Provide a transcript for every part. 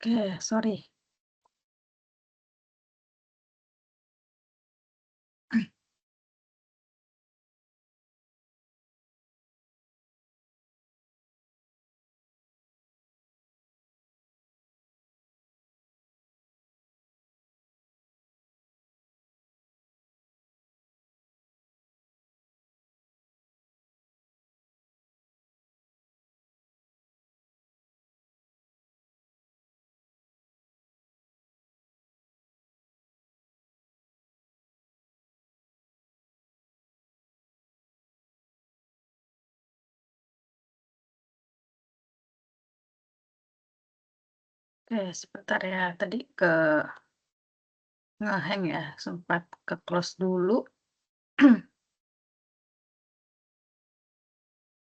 Oke, sorry. Oke, sebentar ya. Tadi ngehang ya, sempat ke-close dulu.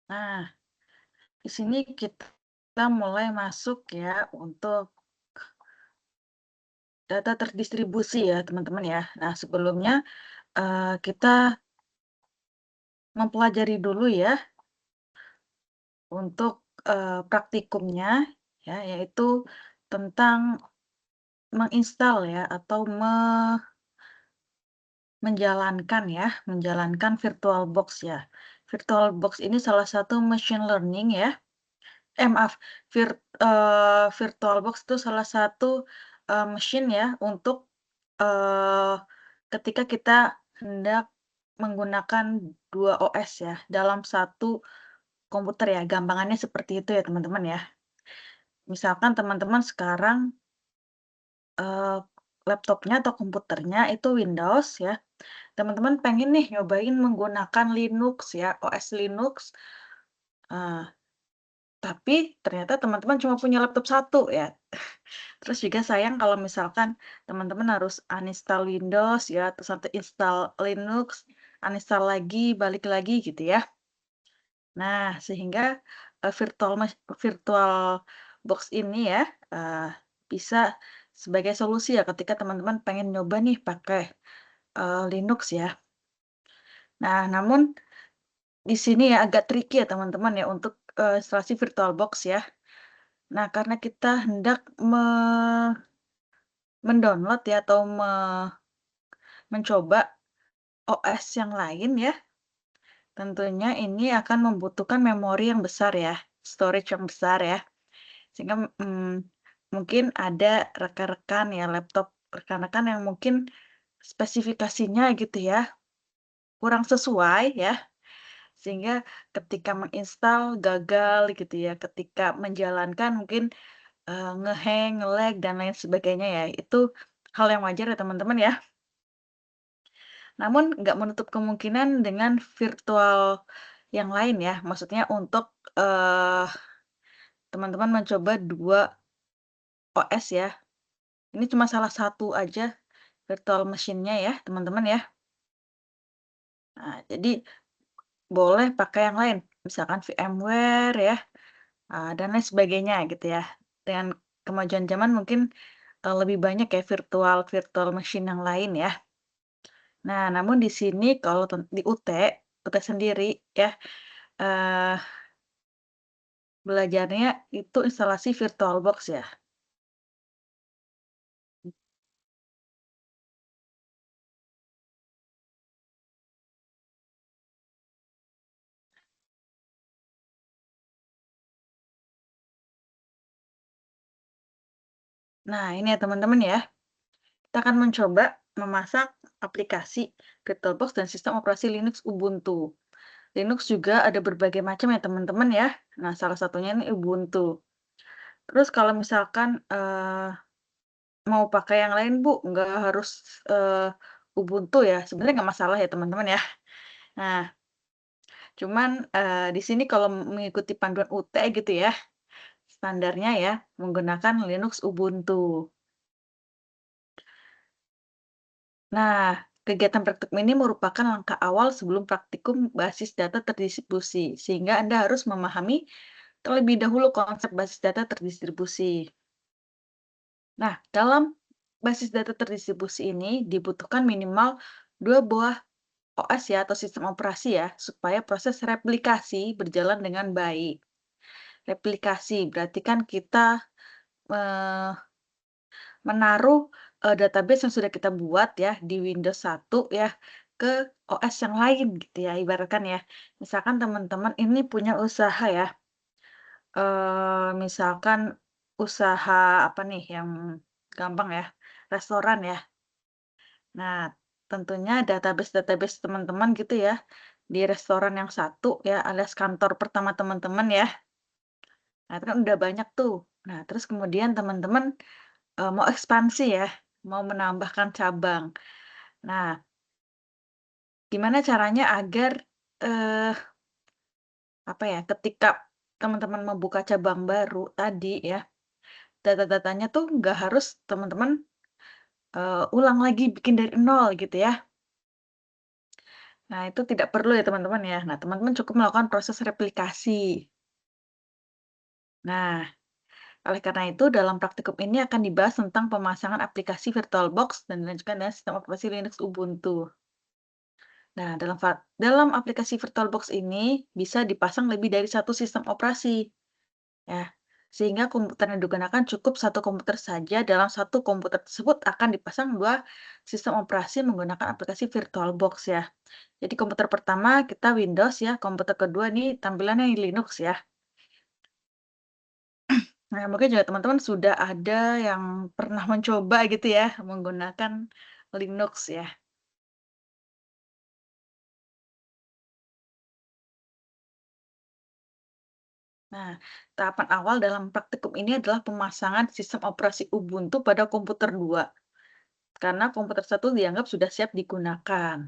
Nah, di sini kita mulai masuk ya untuk data terdistribusi ya, teman-teman ya. Nah, sebelumnya kita mempelajari dulu ya untuk praktikumnya ya, yaitu tentang menginstal ya atau menjalankan VirtualBox ya. VirtualBox ini salah satu machine learning ya. Maaf, VirtualBox itu salah satu mesin ya untuk eee, ketika kita hendak menggunakan 2 OS ya dalam satu komputer ya, gampangannya seperti itu ya teman-teman ya. Misalkan teman-teman sekarang eee, laptopnya atau komputernya itu Windows ya, teman-teman pengen nih nyobain menggunakan Linux ya, OS Linux, eee, tapi ternyata teman-teman cuma punya laptop satu ya. Terus juga sayang kalau misalkan teman-teman harus uninstall Windows ya, terus nanti install Linux, uninstall lagi, balik lagi gitu ya. Nah, sehingga VirtualBox ini ya, eee, bisa sebagai solusi ya ketika teman-teman pengen nyoba nih pakai Linux ya. Nah, namun di sini ya agak tricky ya teman-teman ya untuk instalasi VirtualBox ya. Nah, karena kita hendak mendownload ya atau mencoba OS yang lain ya, tentunya ini akan membutuhkan memori yang besar ya, storage yang besar ya. Sehingga, mungkin ada rekan-rekan ya, laptop rekan-rekan yang mungkin spesifikasinya gitu ya, kurang sesuai ya, sehingga ketika menginstal gagal gitu ya, ketika menjalankan mungkin, nge-hang, nge-lag, dan lain sebagainya ya. Itu hal yang wajar ya teman-teman ya. Namun nggak menutup kemungkinan dengan virtual yang lain ya, maksudnya untuk, teman-teman mencoba 2 OS ya. Ini cuma salah satu aja virtual machine-nya ya, teman-teman ya. Nah, jadi boleh pakai yang lain, misalkan VMware ya, dan lain sebagainya gitu ya. Dengan kemajuan zaman mungkin, lebih banyak ya virtual virtual machine yang lain ya. Nah, namun di sini kalau di UT sendiri ya, eee, belajarnya itu instalasi VirtualBox ya. Nah, ini ya teman-teman ya, kita akan mencoba memasak aplikasi VirtualBox dan sistem operasi Linux Ubuntu. Linux juga ada berbagai macam ya teman-teman ya. Nah, salah satunya ini Ubuntu. Terus kalau misalkan, mau pakai yang lain Bu, nggak harus, Ubuntu ya, sebenarnya nggak masalah ya teman-teman ya. Nah, cuman, di sini kalau mengikuti panduan UT gitu ya, standarnya ya menggunakan Linux Ubuntu. Nah, kegiatan praktikum ini merupakan langkah awal sebelum praktikum basis data terdistribusi, sehingga Anda harus memahami terlebih dahulu konsep basis data terdistribusi. Nah, dalam basis data terdistribusi ini dibutuhkan minimal 2 buah OS ya atau sistem operasi ya, supaya proses replikasi berjalan dengan baik. Replikasi berarti kan kita eee, menaruh, database yang sudah kita buat ya di Windows 1 ya, ke OS yang lain gitu ya, ibaratkan ya. Misalkan teman-teman ini punya usaha ya, misalkan usaha apa nih yang gampang ya, restoran ya. Nah, tentunya database-database teman-teman gitu ya, di restoran yang satu ya, alias kantor pertama teman-teman ya. Nah, itu kan udah banyak tuh. Nah, terus kemudian teman-teman, mau ekspansi ya, mau menambahkan cabang. Nah, gimana caranya agar, eee, apa ya, ketika teman-teman membuka cabang baru tadi ya, data-datanya tuh nggak harus teman-teman, ulang lagi bikin dari nol gitu ya. Nah, itu tidak perlu ya teman-teman ya. Nah, teman-teman cukup melakukan proses replikasi. Nah, oleh karena itu dalam praktikum ini akan dibahas tentang pemasangan aplikasi VirtualBox dan dilanjutkan dengan sistem operasi Linux Ubuntu. Nah, dalam aplikasi VirtualBox ini bisa dipasang lebih dari satu sistem operasi, ya. Sehingga komputer yang digunakan cukup satu komputer saja. Dalam satu komputer tersebut akan dipasang dua sistem operasi menggunakan aplikasi VirtualBox ya. Jadi komputer pertama kita Windows ya, komputer kedua nih tampilannya Linux ya. Nah, mungkin juga teman-teman sudah ada yang pernah mencoba gitu ya, menggunakan Linux ya. Nah, tahapan awal dalam praktikum ini adalah pemasangan sistem operasi Ubuntu pada komputer 2, karena komputer satu dianggap sudah siap digunakan,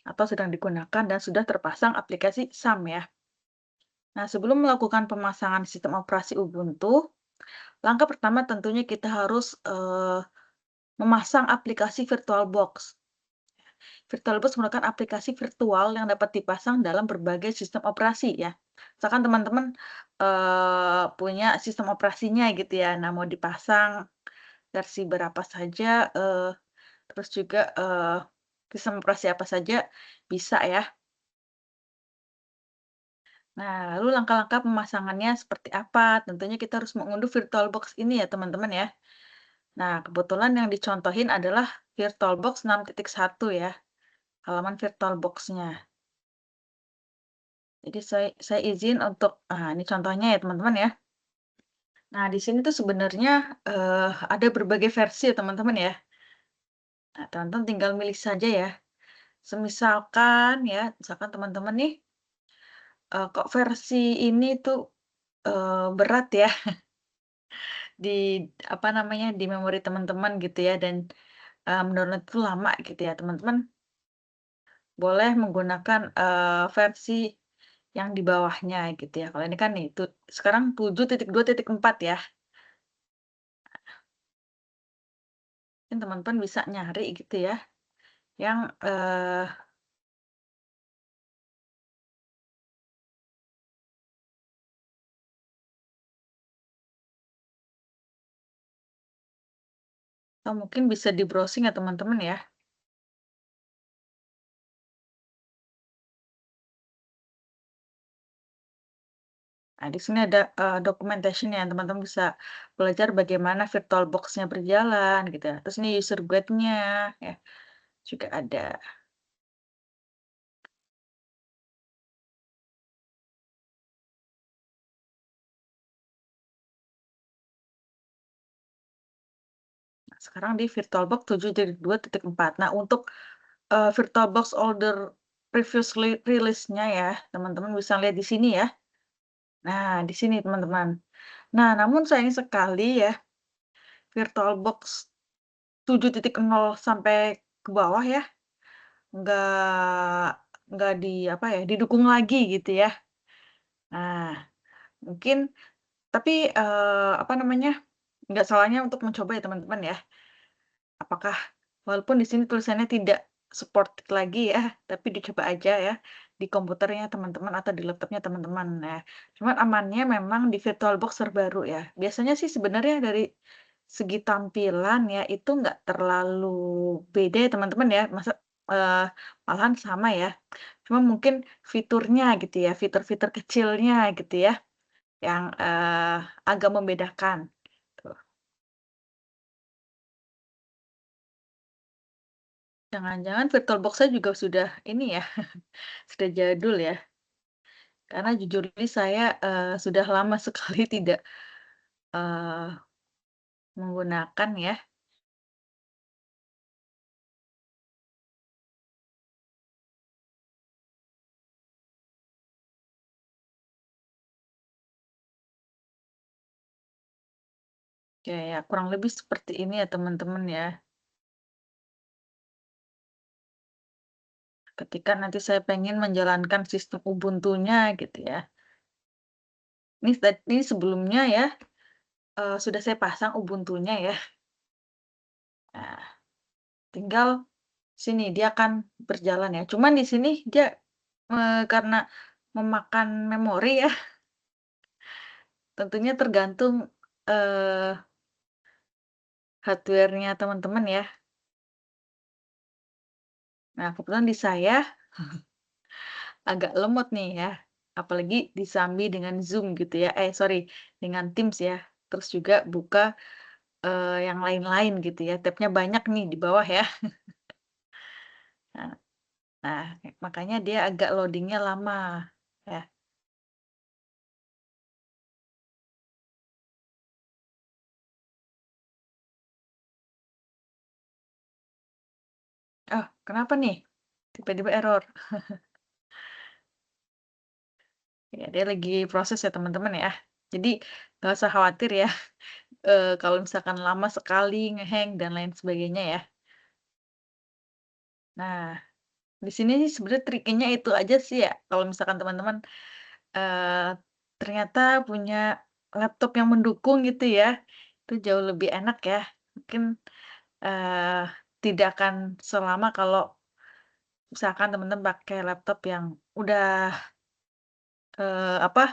atau sedang digunakan dan sudah terpasang aplikasi SAM ya. Nah, sebelum melakukan pemasangan sistem operasi Ubuntu, langkah pertama tentunya kita harus memasang aplikasi VirtualBox. VirtualBox merupakan aplikasi virtual yang dapat dipasang dalam berbagai sistem operasi ya. Misalkan teman-teman, punya sistem operasinya gitu ya, nah mau dipasang versi berapa saja, terus juga, sistem operasi apa saja bisa ya. Nah, lalu langkah-langkah pemasangannya seperti apa? Tentunya kita harus mengunduh VirtualBox ini ya teman-teman ya. Nah, kebetulan yang dicontohin adalah VirtualBox 6.1 ya, halaman VirtualBox-nya. Jadi saya izin untuk ini contohnya ya teman-teman ya. Nah di sini tuh sebenarnya, ada berbagai versi ya teman-teman ya. Nah teman-teman tinggal milih saja ya. Semisalkan ya, misalkan teman-teman nih, kok versi ini tuh, berat ya di apa namanya, di memori teman-teman gitu ya dan, mendownload itu lama gitu ya. Teman-teman boleh menggunakan, versi yang di bawahnya gitu ya. Kalau ini kan nih sekarang 7.2.4 ya. Mungkin teman-teman bisa nyari gitu ya, yang, atau mungkin bisa di-browsing ya teman-teman ya. Nah di sini ada, documentation ya teman-teman bisa belajar bagaimana VirtualBox-nya berjalan gitu ya. Terus ini user guide-nya ya, juga ada. Nah sekarang di VirtualBox 7.2.4. Nah untuk, VirtualBox older previously release-nya ya, teman-teman bisa lihat di sini ya. Nah di sini teman-teman. Nah namun sayang sekali ya, VirtualBox 7.0 sampai ke bawah ya, nggak nggak apa ya, didukung lagi gitu ya. Nah, mungkin tapi, apa namanya, nggak salahnya untuk mencoba ya teman-teman ya. Apakah walaupun di sini tulisannya tidak support lagi ya, tapi dicoba aja ya di komputernya teman-teman atau di laptopnya teman-teman. Nah, cuman amannya memang di VirtualBox terbaru ya. Biasanya sih sebenarnya dari segi tampilan ya, itu nggak terlalu beda ya teman-teman ya, eee, malahan sama ya. Cuma mungkin fiturnya gitu ya, fitur-fitur kecilnya gitu ya, yang, agak membedakan. Jangan-jangan VirtualBox-nya juga sudah ini ya, sudah jadul ya? Karena jujur ini saya, sudah lama sekali tidak, eee, menggunakan ya. Ya kurang lebih seperti ini ya teman-teman ya. Ketika nanti saya pengen menjalankan sistem Ubuntu-nya gitu ya. Ini sebelumnya ya, sudah saya pasang Ubuntu-nya ya. Nah, tinggal sini dia akan berjalan ya. Cuman di sini dia, karena memakan memori ya, tentunya tergantung, eee, hardware-nya teman-teman ya. Nah, kebetulan di saya agak lemot nih ya, apalagi disambi dengan Zoom gitu ya, sorry, dengan Teams ya. Terus juga buka, yang lain-lain gitu ya, tab-nya banyak nih di bawah ya. Nah nah, makanya dia agak loading-nya lama, ya. Oh, kenapa nih? Tiba-tiba error? Ya, dia lagi proses ya teman-teman ya. Jadi nggak usah khawatir ya, kalau misalkan lama sekali nge-hang dan lain sebagainya ya. Nah, di sini sih sebenarnya triknya itu aja sih ya, kalau misalkan teman-teman, eee, ternyata punya laptop yang mendukung gitu ya, itu jauh lebih enak ya. Mungkin, eee, tidak akan selama kalau misalkan teman-teman pakai laptop yang udah, apa,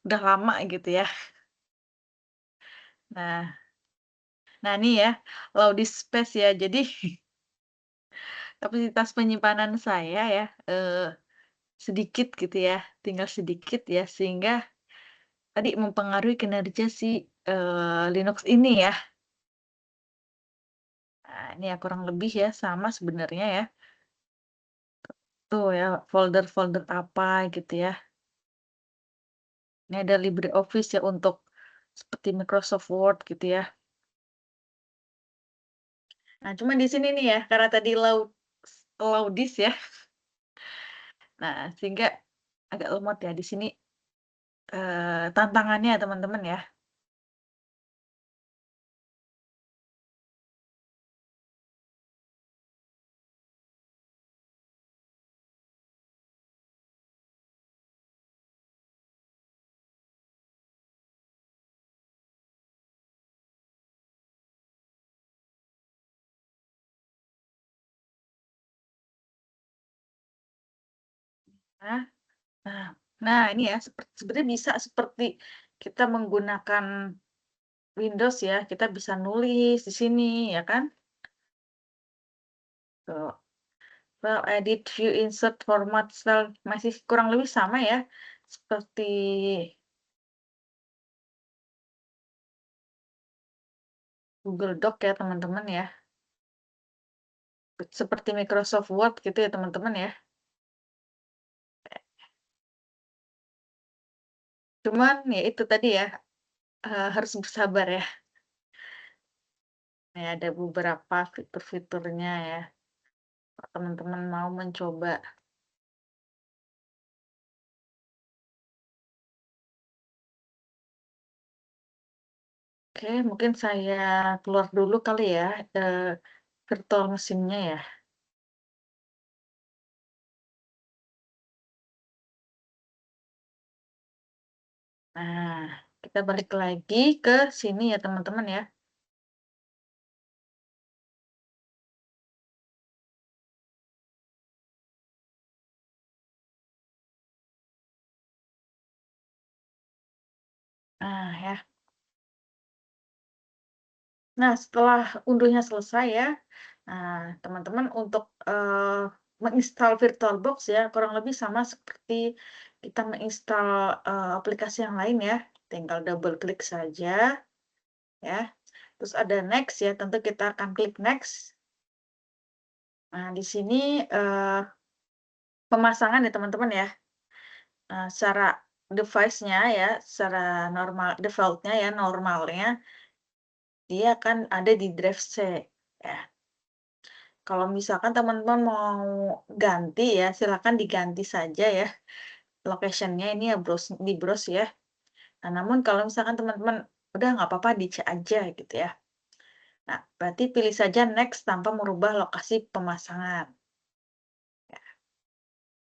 udah lama gitu ya. Nah nah ini ya, low disk space ya. Jadi kapasitas penyimpanan saya ya, sedikit gitu ya, tinggal sedikit ya, sehingga tadi mempengaruhi kinerja si, Linux ini ya. Nah, ini ya kurang lebih ya sama sebenarnya ya. Tuh ya, folder-folder apa gitu ya. Ini ada LibreOffice ya untuk seperti Microsoft Word gitu ya. Nah, cuman di sini nih ya, karena tadi low disk ya, nah sehingga agak lemot ya di sini, tantangannya teman-teman ya. Nah nah nah ini ya, sebenarnya bisa seperti kita menggunakan Windows ya, kita bisa nulis di sini ya kan, tuh. File edit, view, insert, format, style, masih kurang lebih sama ya, seperti Google Doc ya teman-teman ya, seperti Microsoft Word gitu ya teman-teman ya. Cuman ya itu tadi ya, harus bersabar ya. Ya ada beberapa fitur-fiturnya ya, kalau teman-teman mau mencoba. Oke, mungkin saya keluar dulu kali ya, virtual mesinnya ya. Nah, kita balik lagi ke sini ya teman-teman ya. Nah ya. Nah, setelah unduhnya selesai ya, nah teman-teman untuk, menginstal VirtualBox ya, kurang lebih sama seperti kita menginstal, aplikasi yang lain ya. Tinggal double klik saja ya, terus ada next ya, tentu kita akan klik next. Nah, di sini, pemasangan ya teman-teman ya, secara device-nya ya, secara normal default-nya ya, normalnya, dia akan ada di drive C, ya. Kalau misalkan teman-teman mau ganti ya, silakan diganti saja ya, location-nya ini ya di-browse ya. Nah, namun kalau misalkan teman-teman, udah nggak apa-apa di C aja gitu ya. Nah, berarti pilih saja next tanpa merubah lokasi pemasangan.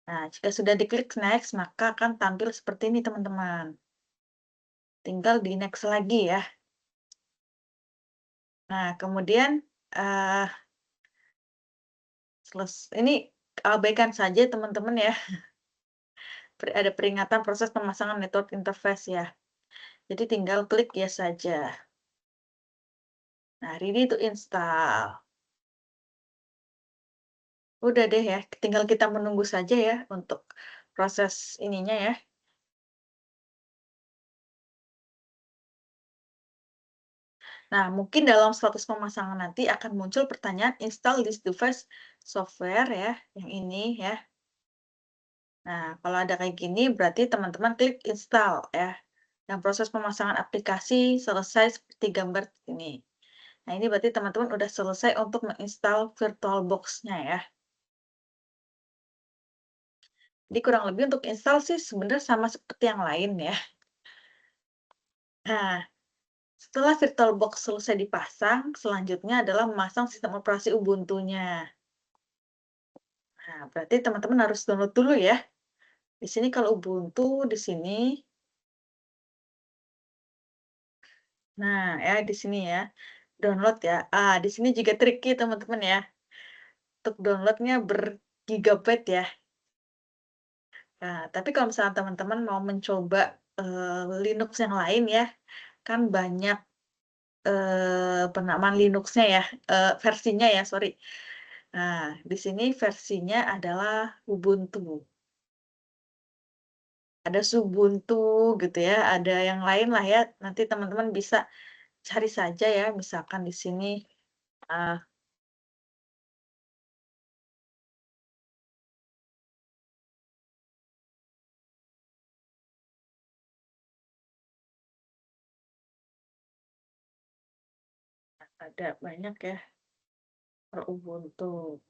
Nah, jika sudah diklik next, maka akan tampil seperti ini teman-teman. Tinggal di next lagi ya. Nah, kemudian, eee, ini abaikan saja teman-teman ya, ada peringatan proses pemasangan network interface ya. Jadi tinggal klik yes saja. Nah, ready to install. Udah deh ya, tinggal kita menunggu saja ya untuk proses ininya ya. Nah, mungkin dalam status pemasangan nanti akan muncul pertanyaan install this device software ya, yang ini ya. Nah, kalau ada kayak gini berarti teman-teman klik install ya. Dan proses pemasangan aplikasi selesai seperti gambar ini. Nah, ini berarti teman-teman udah selesai untuk menginstal VirtualBox-nya ya. Jadi kurang lebih untuk install sih sebenarnya sama seperti yang lain ya. Nah, setelah VirtualBox selesai dipasang, selanjutnya adalah memasang sistem operasi Ubuntu-nya. Nah, berarti teman-teman harus download dulu ya. Di sini kalau Ubuntu, di sini, nah ya di sini ya, download ya. Di sini juga tricky teman-teman ya, untuk downloadnya bergigabyte ya. Nah, tapi kalau misalnya teman-teman mau mencoba Linux yang lain ya, kan banyak penamaan Linuxnya ya, versinya ya, sorry. Nah, di sini versinya adalah Ubuntu. Ada Xubuntu gitu ya, ada yang lain lah ya. Nanti teman-teman bisa cari saja ya, misalkan di sini, eee, ada banyak ya per Ubuntu,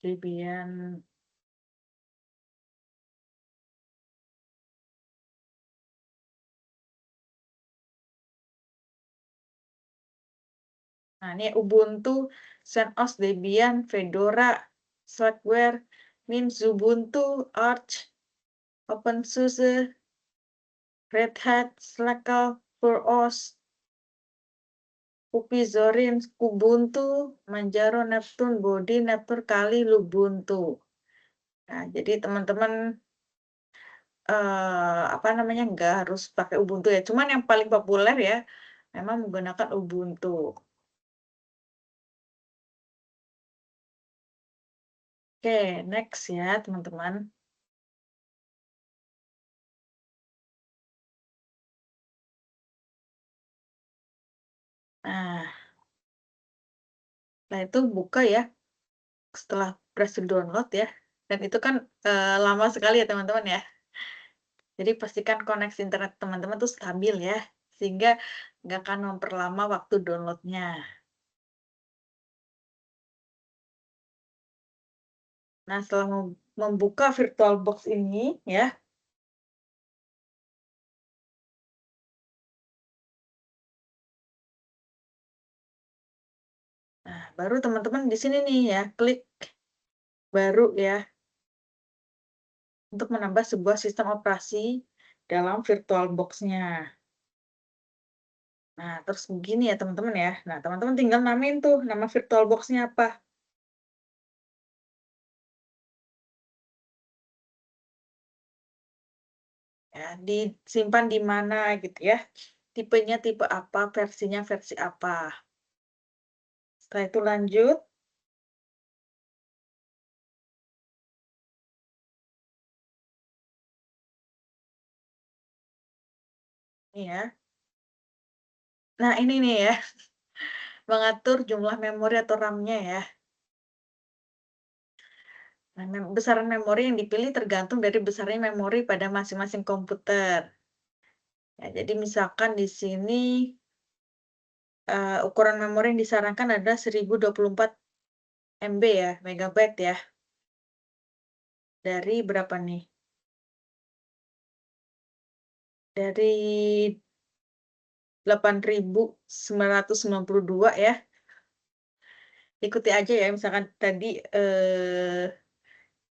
Debian. Nah, ini Ubuntu, CentOS, Debian, Fedora, Slackware, Mint, Xubuntu, Arch, OpenSUSE, Red Hat, Slackle, FurOS, Puppy, Zorin, Kubuntu, Manjaro, Neptune, Bodhi, Network, Kali, Lubuntu. Nah, jadi teman-teman, apa namanya, nggak harus pakai Ubuntu ya, cuman yang paling populer ya, memang menggunakan Ubuntu. Oke, next ya teman-teman. Nah, setelah itu buka ya, setelah berhasil download ya, dan itu kan, lama sekali ya teman-teman ya. Jadi pastikan koneksi internet teman-teman tuh stabil ya, sehingga nggak akan memperlama waktu downloadnya. Nah, setelah membuka VirtualBox ini ya, nah baru teman-teman di sini nih ya, klik baru ya, untuk menambah sebuah sistem operasi dalam VirtualBox-nya. Nah, terus begini ya teman-teman ya. Nah, teman-teman tinggal namain tuh nama VirtualBox-nya apa. Ya, disimpan di mana gitu ya. Tipenya tipe apa, versinya versi apa. Setelah itu lanjut, nih ya. Nah, ini nih ya. mengatur jumlah memori atau RAM-nya ya. Nah, besaran memori yang dipilih tergantung dari besarnya memori pada masing-masing komputer. Ya, jadi misalkan di sini ukuran memori yang disarankan adalah 1024 MB ya, megabyte ya. Dari berapa nih? Dari 8.992 ya. Ikuti aja ya, misalkan tadi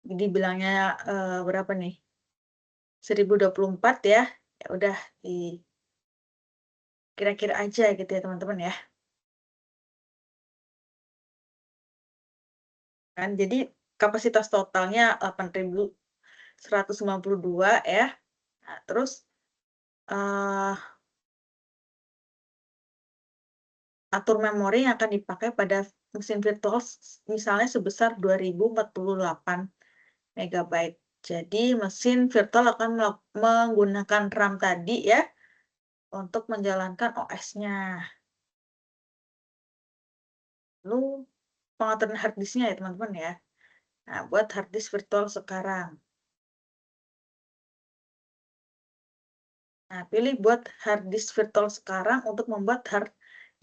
dibilangnya berapa nih? 1024 ya. Ya udah kira-kira aja gitu ya teman-teman ya. Kan jadi kapasitas totalnya 8.192 ya. Nah, terus eh, atur memori yang akan dipakai pada mesin virtual misalnya sebesar 2048 megabyte. Jadi mesin virtual akan menggunakan RAM tadi ya untuk menjalankan OS-nya. Lalu pengaturan hard disk-nya ya teman-teman ya. Nah, buat hard disk virtual sekarang. Nah, pilih buat hard disk virtual sekarang untuk membuat hard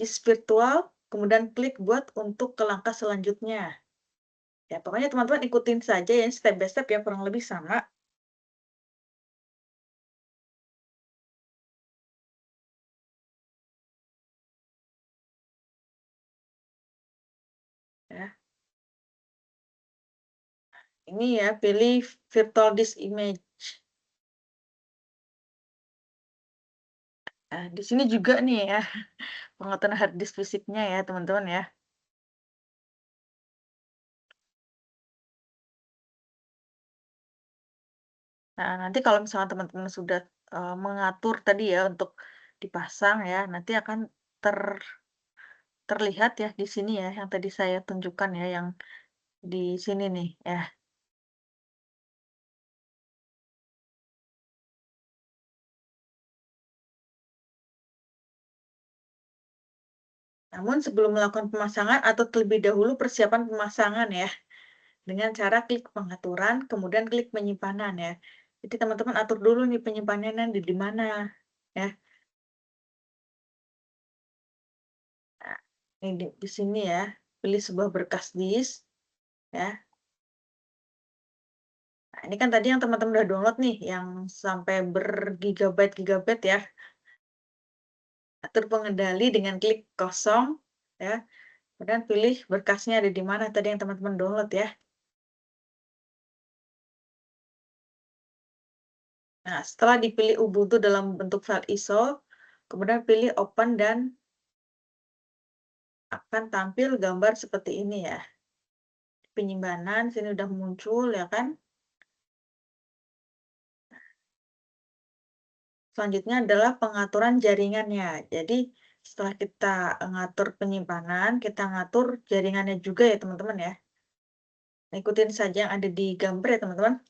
disk virtual, kemudian klik buat untuk ke langkah selanjutnya. Ya, pokoknya teman-teman ikutin saja ya, step by step ya, kurang lebih sama. Ya. Ini ya, pilih virtual disk image. Nah, di sini juga nih ya, pengaturan hard disk fisiknya ya, teman-teman ya. Nah, nanti kalau misalnya teman-teman sudah mengatur tadi ya untuk dipasang ya, nanti akan ter terlihat ya di sini ya, yang tadi saya tunjukkan ya, yang di sini nih ya. Namun sebelum melakukan pemasangan atau terlebih dahulu persiapan pemasangan ya, dengan cara klik pengaturan, kemudian klik penyimpanan ya. Jadi teman-teman atur dulu nih penyimpanannya di mana ya. Nah, ini di sini ya, pilih sebuah berkas disk ya. Nah, ini kan tadi yang teman-teman udah download nih, yang sampai bergigabyte-gigabyte ya. Atur pengendali dengan klik kosong ya. Kemudian pilih berkasnya ada di mana tadi yang teman-teman download ya. Nah, setelah dipilih Ubuntu dalam bentuk file ISO, kemudian pilih Open dan akan tampil gambar seperti ini ya. Penyimpanan sini udah muncul ya kan. Selanjutnya adalah pengaturan jaringannya. Jadi setelah kita ngatur penyimpanan, kita ngatur jaringannya juga ya teman-teman ya. Nah, ikutin saja yang ada di gambar ya teman-teman.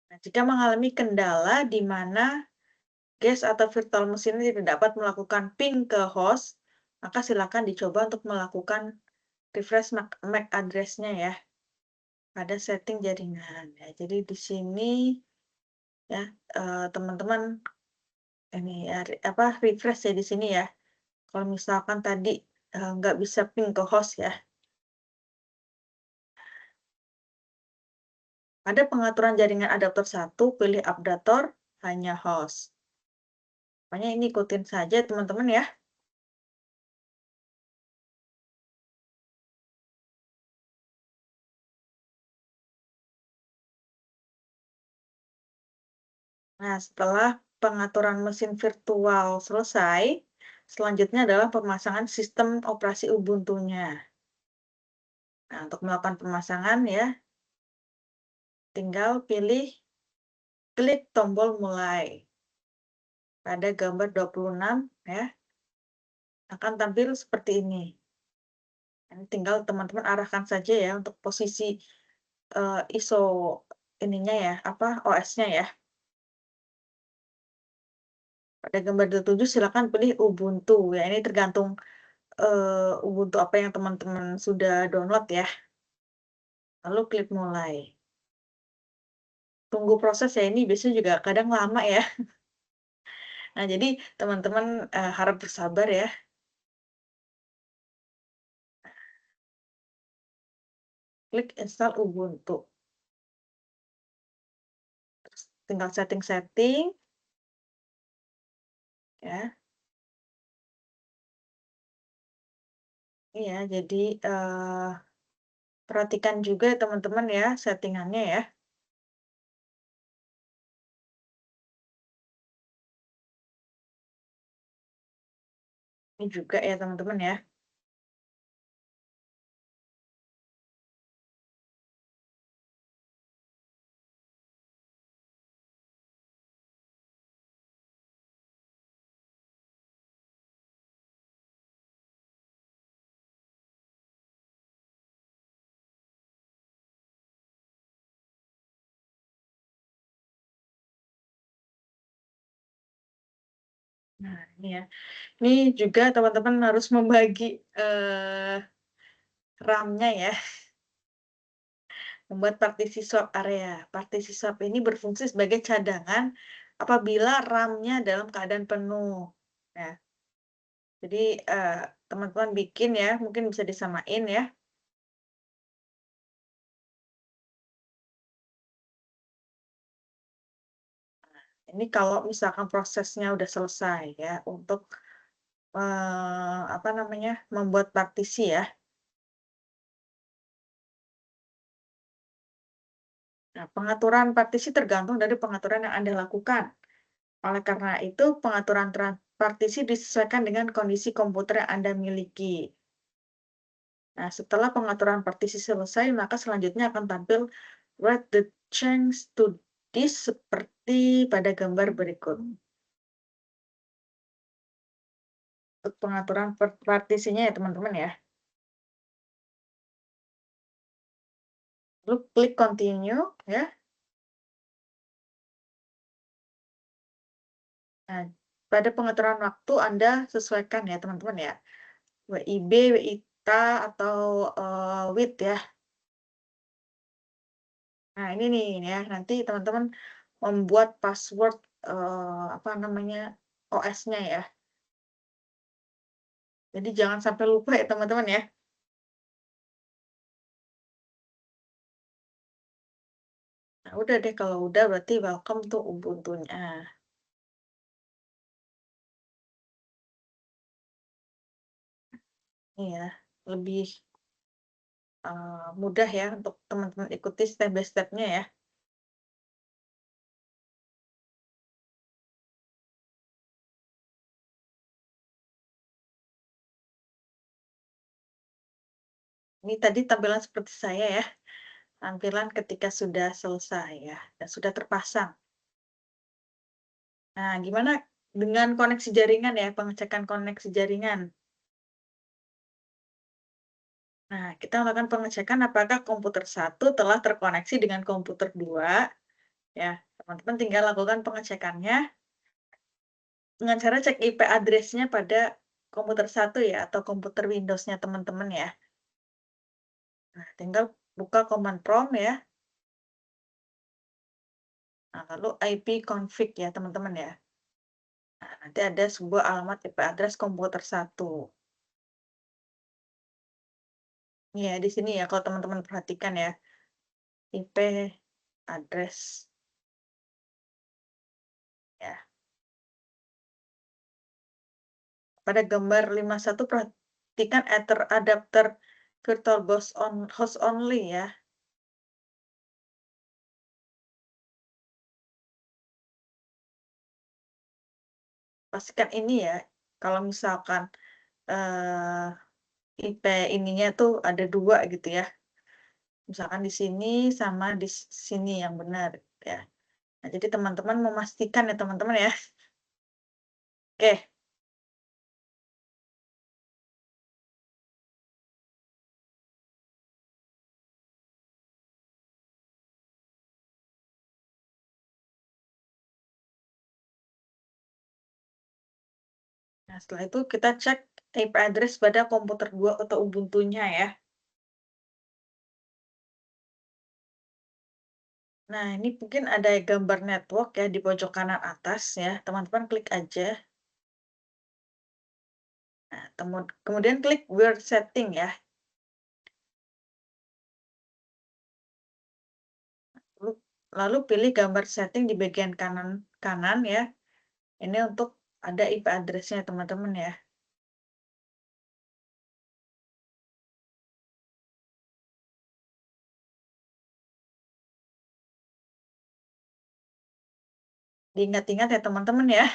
Nah, jika mengalami kendala di mana guest atau virtual mesin ini tidak dapat melakukan ping ke host, maka silakan dicoba untuk melakukan refresh MAC address-nya ya pada setting jaringan. Ya, jadi di sini ya teman-teman ini ya, apa refresh ya di sini ya. Kalau misalkan tadi nggak bisa ping ke host ya. Ada pengaturan jaringan adaptor 1, pilih updater, hanya host. Pokoknya ini ikutin saja teman-teman ya. Nah, setelah pengaturan mesin virtual selesai, selanjutnya adalah pemasangan sistem operasi Ubuntu-nya. Nah, untuk melakukan pemasangan ya, tinggal pilih klik tombol mulai. Pada gambar 26 ya, akan tampil seperti ini. Ini tinggal teman-teman arahkan saja ya untuk posisi ISO ininya ya, apa OS-nya ya. Pada gambar tertuju silakan pilih Ubuntu, ya ini tergantung, Ubuntu apa yang teman-teman sudah download ya, lalu klik mulai. Tunggu proses ya, ini biasanya juga kadang lama ya. Nah jadi teman-teman, harap bersabar ya. Klik install Ubuntu, terus tinggal setting-setting ya. Iya jadi, perhatikan juga ya teman-teman ya settingannya ya. Ini juga ya teman-teman ya. Nah ini ya, ini juga teman-teman harus membagi, RAM-nya ya, membuat partisi swap area. Partisi swap ini berfungsi sebagai cadangan apabila RAM-nya dalam keadaan penuh. Ya, jadi, teman-teman bikin ya, mungkin bisa disamain ya. Ini kalau misalkan prosesnya udah selesai ya untuk, apa namanya, membuat partisi ya. Nah, pengaturan partisi tergantung dari pengaturan yang Anda lakukan. Oleh karena itu, pengaturan partisi disesuaikan dengan kondisi komputer yang Anda miliki. Nah, setelah pengaturan partisi selesai, maka selanjutnya akan tampil write the change to disk seperti pada gambar berikut. Untuk pengaturan partisinya ya teman-teman ya. Lalu klik continue ya. Nah, pada pengaturan waktu Anda sesuaikan ya teman-teman ya. WIB, WITA, atau WIT ya. Nah ini nih ya, nanti teman-teman membuat password, apa namanya, OS-nya ya. Jadi jangan sampai lupa ya teman-teman ya. Nah udah deh kalau udah berarti welcome to Ubuntu-nya. Ini ya, lebih, mudah ya untuk teman-teman ikuti step by step-nya ya. Ini tadi tampilan seperti saya ya, tampilan ketika sudah selesai ya, dan sudah terpasang. Nah, gimana dengan koneksi jaringan ya, pengecekan koneksi jaringan? Nah, kita melakukan pengecekan apakah komputer satu telah terkoneksi dengan komputer 2 ya. Teman-teman tinggal lakukan pengecekannya dengan cara cek IP address-nya pada komputer satu ya, atau komputer Windows-nya teman-teman ya. Nah, tinggal buka command prompt ya. Nah, lalu IP config ya teman-teman ya. Nah, nanti ada sebuah alamat IP address komputer satu. Ya, di sini ya kalau teman-teman perhatikan ya, IP address ya. Pada gambar 51 perhatikan Ether adapter VirtualBox host only ya. Pastikan ini ya, kalau misalkan, eee, IP ininya tuh ada 2 gitu ya. Misalkan di sini sama di sini yang benar ya. Nah, jadi teman-teman memastikan ya teman-teman ya. Oke. Nah, setelah itu kita cek IP address pada komputer 2 atau Ubuntu-nya ya. Nah, ini mungkin ada gambar network ya di pojok kanan atas ya. Teman-teman klik aja. Nah, kemudian klik Weird Setting ya. Lalu lalu pilih gambar setting di bagian kanan kanan ya. Ini untuk ada IP address-nya teman-teman ya. Diingat-ingat ya teman-teman ya.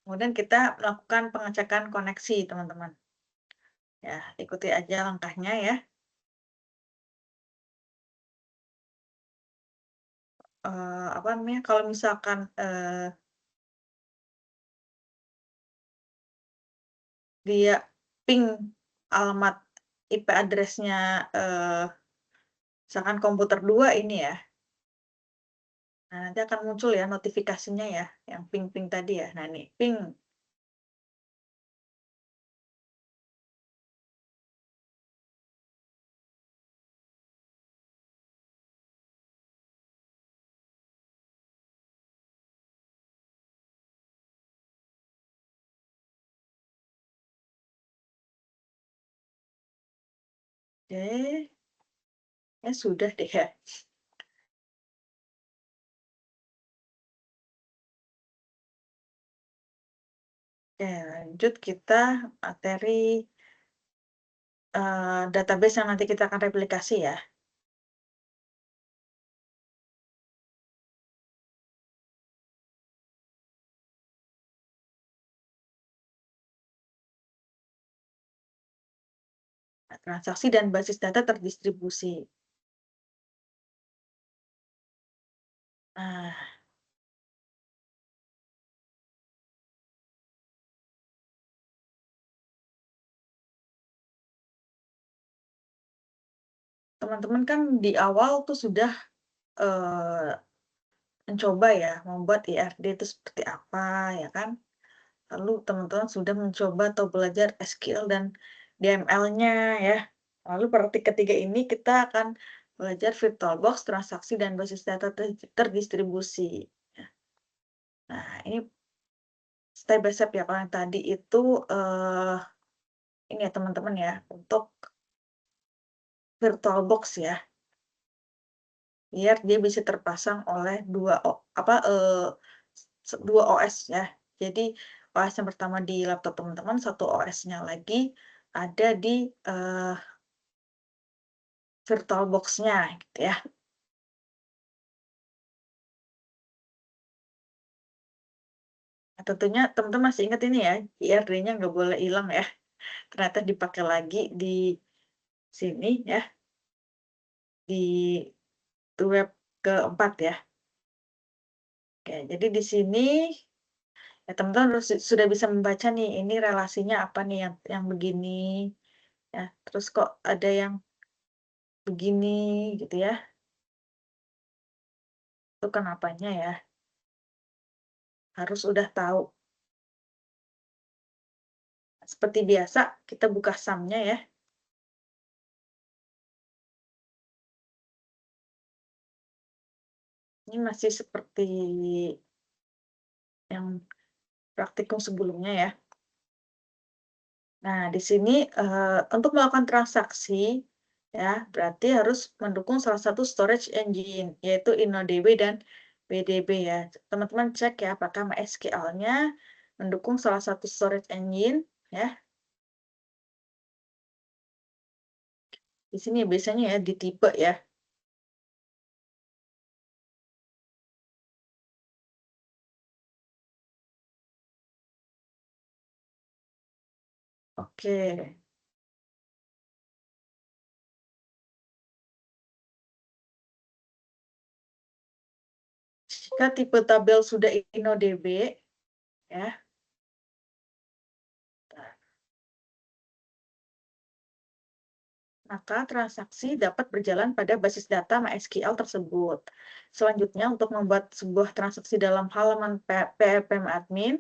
Kemudian kita melakukan pengecekan koneksi teman-teman. Ya, ikuti aja langkahnya ya. Apa namanya, kalau misalkan, dia ping alamat IP address-nya, misalkan komputer 2 ini ya, nah nanti akan muncul ya notifikasinya ya, yang ping-ping tadi ya. Nah ini ping, oke, ya sudah deh ya. Oke, lanjut kita materi, database yang nanti kita akan replikasi ya. Nah, transaksi dan basis data terdistribusi. Nah, teman-teman kan di awal tuh sudah, eee, mencoba ya membuat IRD itu seperti apa ya kan. Lalu teman-teman sudah mencoba atau belajar SQL dan DML-nya ya. Lalu praktik ketiga ini kita akan belajar VirtualBox, transaksi, dan basis data terdistribusi. Nah, ini step by step ya. Kalau yang tadi itu ini ya teman-teman ya, untuk VirtualBox ya, biar dia bisa terpasang oleh dua OS ya. Jadi OS yang pertama di laptop teman-teman, satu OS-nya lagi ada di VirtualBox-nya gitu ya. Nah, tentunya teman-teman masih ingat ini ya, IRD-nya nggak boleh hilang ya. Ternyata dipakai lagi di sini ya, di web keempat ya. Oke, jadi di sini ya teman-teman sudah bisa membaca nih, ini relasinya apa nih yang begini ya. Terus kok ada yang begini gitu ya. Itu kenapanya ya. Harus udah tahu. Seperti biasa kita buka sumnya ya. Ini masih seperti yang praktikum sebelumnya ya. Nah, di sini, untuk melakukan transaksi, ya, berarti harus mendukung salah satu storage engine, yaitu InnoDB dan BDB ya. Teman-teman cek ya, apakah MySQL-nya mendukung salah satu storage engine, ya. Di sini biasanya ya, di tipe ya. Oke. Jika tipe tabel sudah InnoDB, ya, maka transaksi dapat berjalan pada basis data MySQL tersebut. Selanjutnya, untuk membuat sebuah transaksi dalam halaman PPM admin,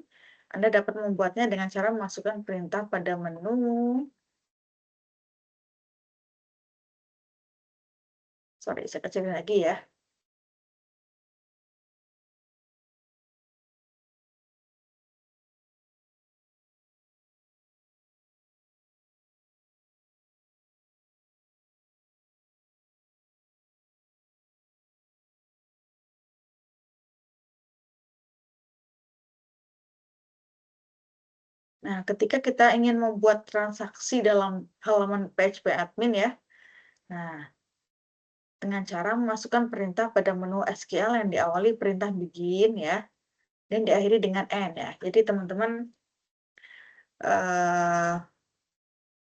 Anda dapat membuatnya dengan cara memasukkan perintah pada menu. Sorry, saya kecilin lagi ya. Nah, ketika kita ingin membuat transaksi dalam halaman PHP admin ya, nah, dengan cara memasukkan perintah pada menu SQL yang diawali perintah begin ya, dan diakhiri dengan end ya. Jadi teman-teman eh,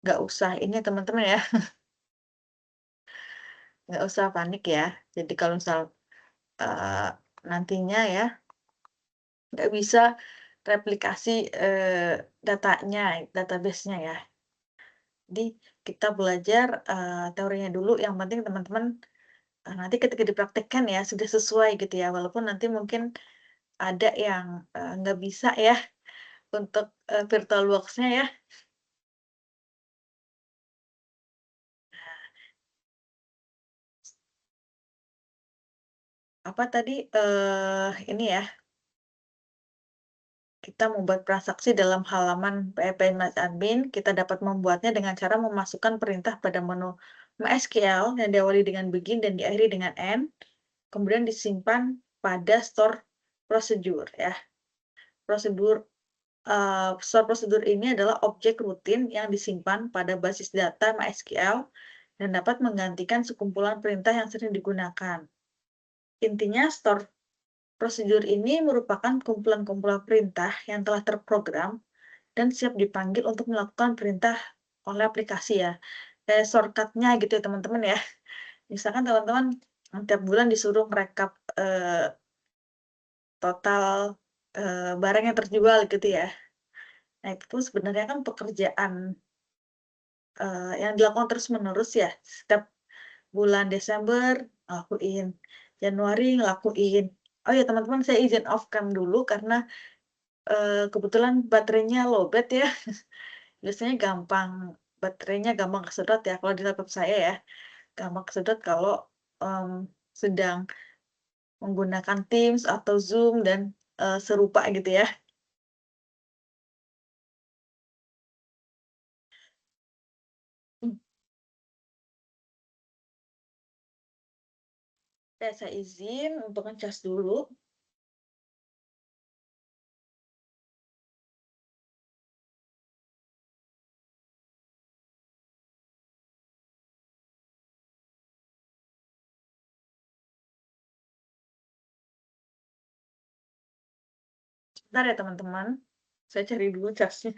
nggak usah ini ya, teman-teman ya, nggak usah panik ya. Jadi kalau misal eh, nantinya ya nggak bisa replikasi datanya, database-nya ya. Jadi kita belajar teorinya dulu. Yang penting teman-teman nanti ketika dipraktekkan ya sudah sesuai gitu ya. Walaupun nanti mungkin ada yang nggak bisa ya untuk VirtualBox-nya ya. Apa tadi ini ya, kita membuat transaksi dalam halaman PPMadmin, kita dapat membuatnya dengan cara memasukkan perintah pada menu MySQL yang diawali dengan begin dan diakhiri dengan end, kemudian disimpan pada store procedure ya. Prosedur store prosedur ini adalah objek rutin yang disimpan pada basis data MySQL dan dapat menggantikan sekumpulan perintah yang sering digunakan. Intinya, store prosedur ini merupakan kumpulan-kumpulan perintah yang telah terprogram dan siap dipanggil untuk melakukan perintah oleh aplikasi ya. Shortcut-nya gitu ya teman-teman ya. Misalkan teman-teman tiap bulan disuruh merekap total barang yang terjual gitu ya. Nah, itu sebenarnya kan pekerjaan yang dilakukan terus-menerus ya. Setiap bulan Desember ngelakuin, Januari ngelakuin. Oh ya teman-teman, saya izin off cam dulu karena kebetulan baterainya lowbat ya. Biasanya baterainya gampang kesedot ya kalau di laptop saya ya. Gampang kesedot kalau sedang menggunakan Teams atau Zoom dan serupa gitu ya. Hmm, Ya, saya izin untuk ngecas dulu. Bentar ya teman-teman. Saya cari dulu casnya.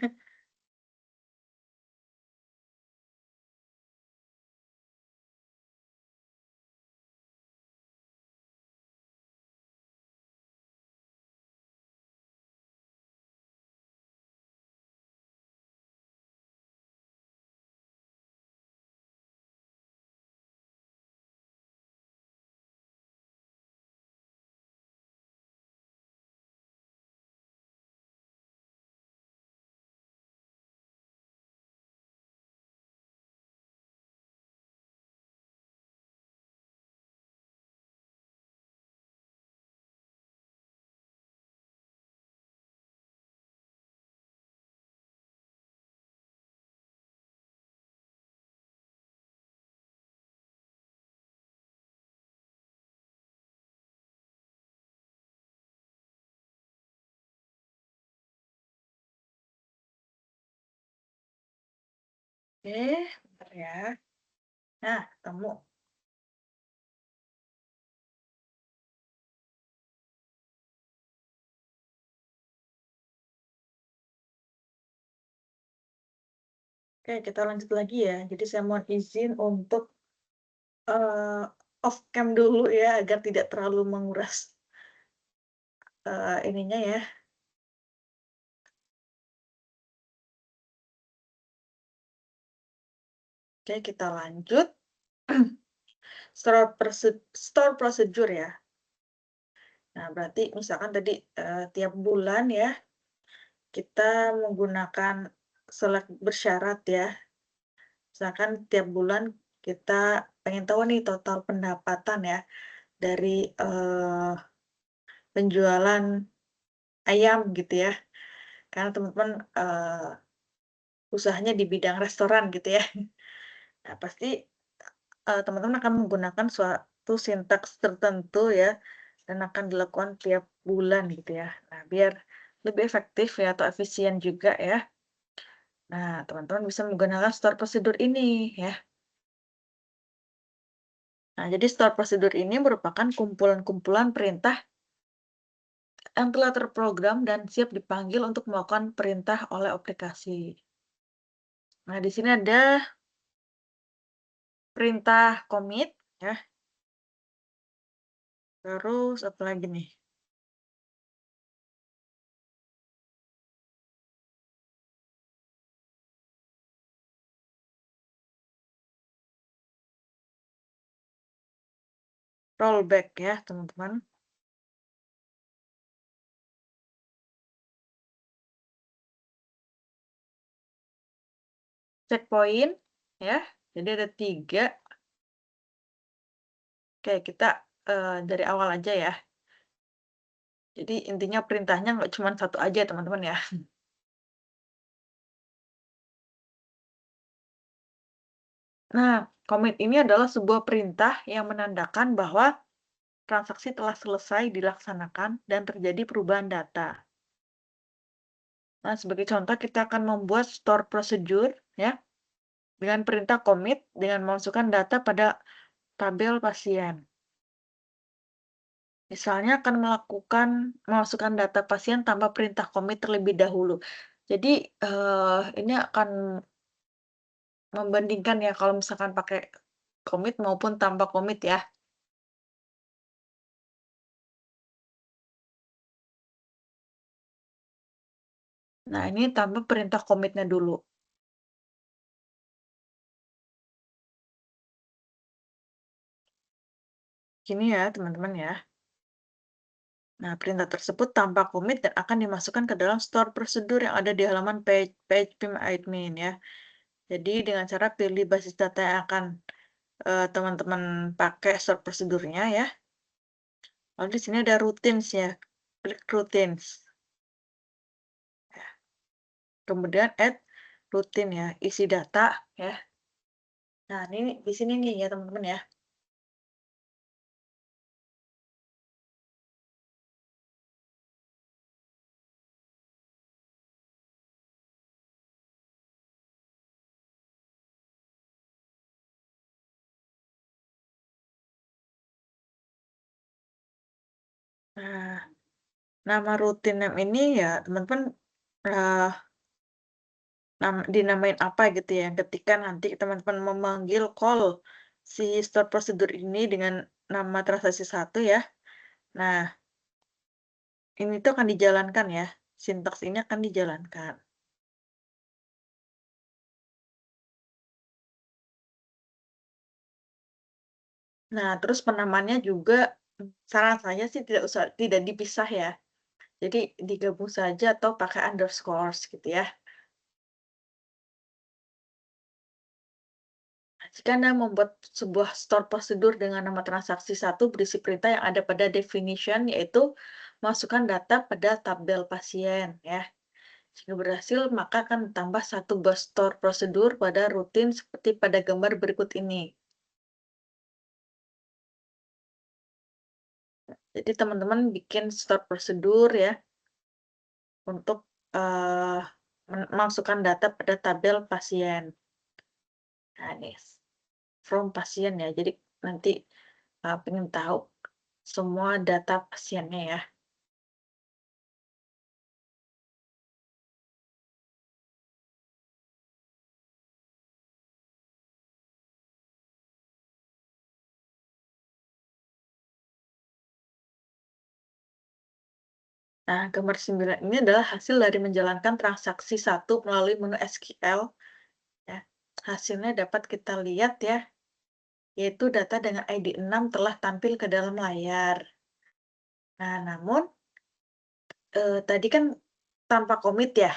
Oke, bentar ya. Nah, temu. Oke, kita lanjut lagi ya. Jadi saya mohon izin untuk eee, off cam dulu ya, agar tidak terlalu menguras, ininya ya. Oke, Oke, kita lanjut. Store procedure ya. Nah, berarti misalkan tadi, tiap bulan ya, kita menggunakan selek bersyarat ya. Misalkan tiap bulan kita pengen tahu nih total pendapatan ya dari, penjualan ayam gitu ya. Karena teman-teman, usahanya di bidang restoran gitu ya. Nah, pasti, teman-teman akan menggunakan suatu sintaks tertentu ya, dan akan dilakukan tiap bulan gitu ya. Nah, biar lebih efektif ya atau efisien juga ya. Nah, teman-teman bisa menggunakan store prosedur ini ya. Nah, jadi store prosedur ini merupakan kumpulan-kumpulan perintah yang telah terprogram dan siap dipanggil untuk melakukan perintah oleh aplikasi. Nah, di sini ada perintah commit ya, terus apa lagi nih? Rollback ya, teman-teman. Checkpoint ya. Jadi ada 3. Oke, kita, dari awal aja ya. Jadi intinya perintahnya nggak cuma satu aja, teman-teman ya. Nah, commit ini adalah sebuah perintah yang menandakan bahwa transaksi telah selesai dilaksanakan dan terjadi perubahan data. Nah, sebagai contoh kita akan membuat store procedure ya, dengan perintah commit dengan memasukkan data pada tabel pasien. Misalnya akan memasukkan data pasien tanpa perintah commit terlebih dahulu. Jadi, ini akan membandingkan ya kalau misalkan pakai commit maupun tanpa commit ya. Nah, ini tanpa perintah commitnya dulu. Gini ya, teman-teman ya. Nah, perintah tersebut tanpa komit dan akan dimasukkan ke dalam store prosedur yang ada di halaman PHP admin ya. Jadi dengan cara pilih basis data yang akan teman-teman pakai store prosedurnya ya. Lalu di sini ada routines ya. Klik routines. Ya. Kemudian add rutin ya, isi data ya. Nah, ini di sini nih ya teman-teman ya. Nah, nama rutin name ini ya teman-teman eh, dinamain apa gitu ya, ketika nanti teman-teman memanggil call si store prosedur ini dengan nama transaksi satu ya. Nah, ini tuh akan dijalankan ya, sintaks ini akan dijalankan. Nah, terus penamaannya juga, saran saya sih tidak dipisah ya. Jadi digabung saja atau pakai underscores gitu ya. Jika Anda membuat sebuah store prosedur dengan nama transaksi satu berisi perintah yang ada pada definition, yaitu masukkan data pada tabel pasien ya. Jika berhasil, maka akan ditambah satu buah store prosedur pada rutin seperti pada gambar berikut ini. Jadi teman-teman bikin store prosedur ya untuk eh, memasukkan data pada tabel pasien. Nah, ini from pasien ya. Jadi nanti pengen tahu semua data pasiennya ya. Nah, gambar 9 ini adalah hasil dari menjalankan transaksi satu melalui menu SQL ya. hasilnya dapat kita lihat ya, yaitu data dengan ID 6 telah tampil ke dalam layar. Nah, namun, tadi kan tanpa komit ya.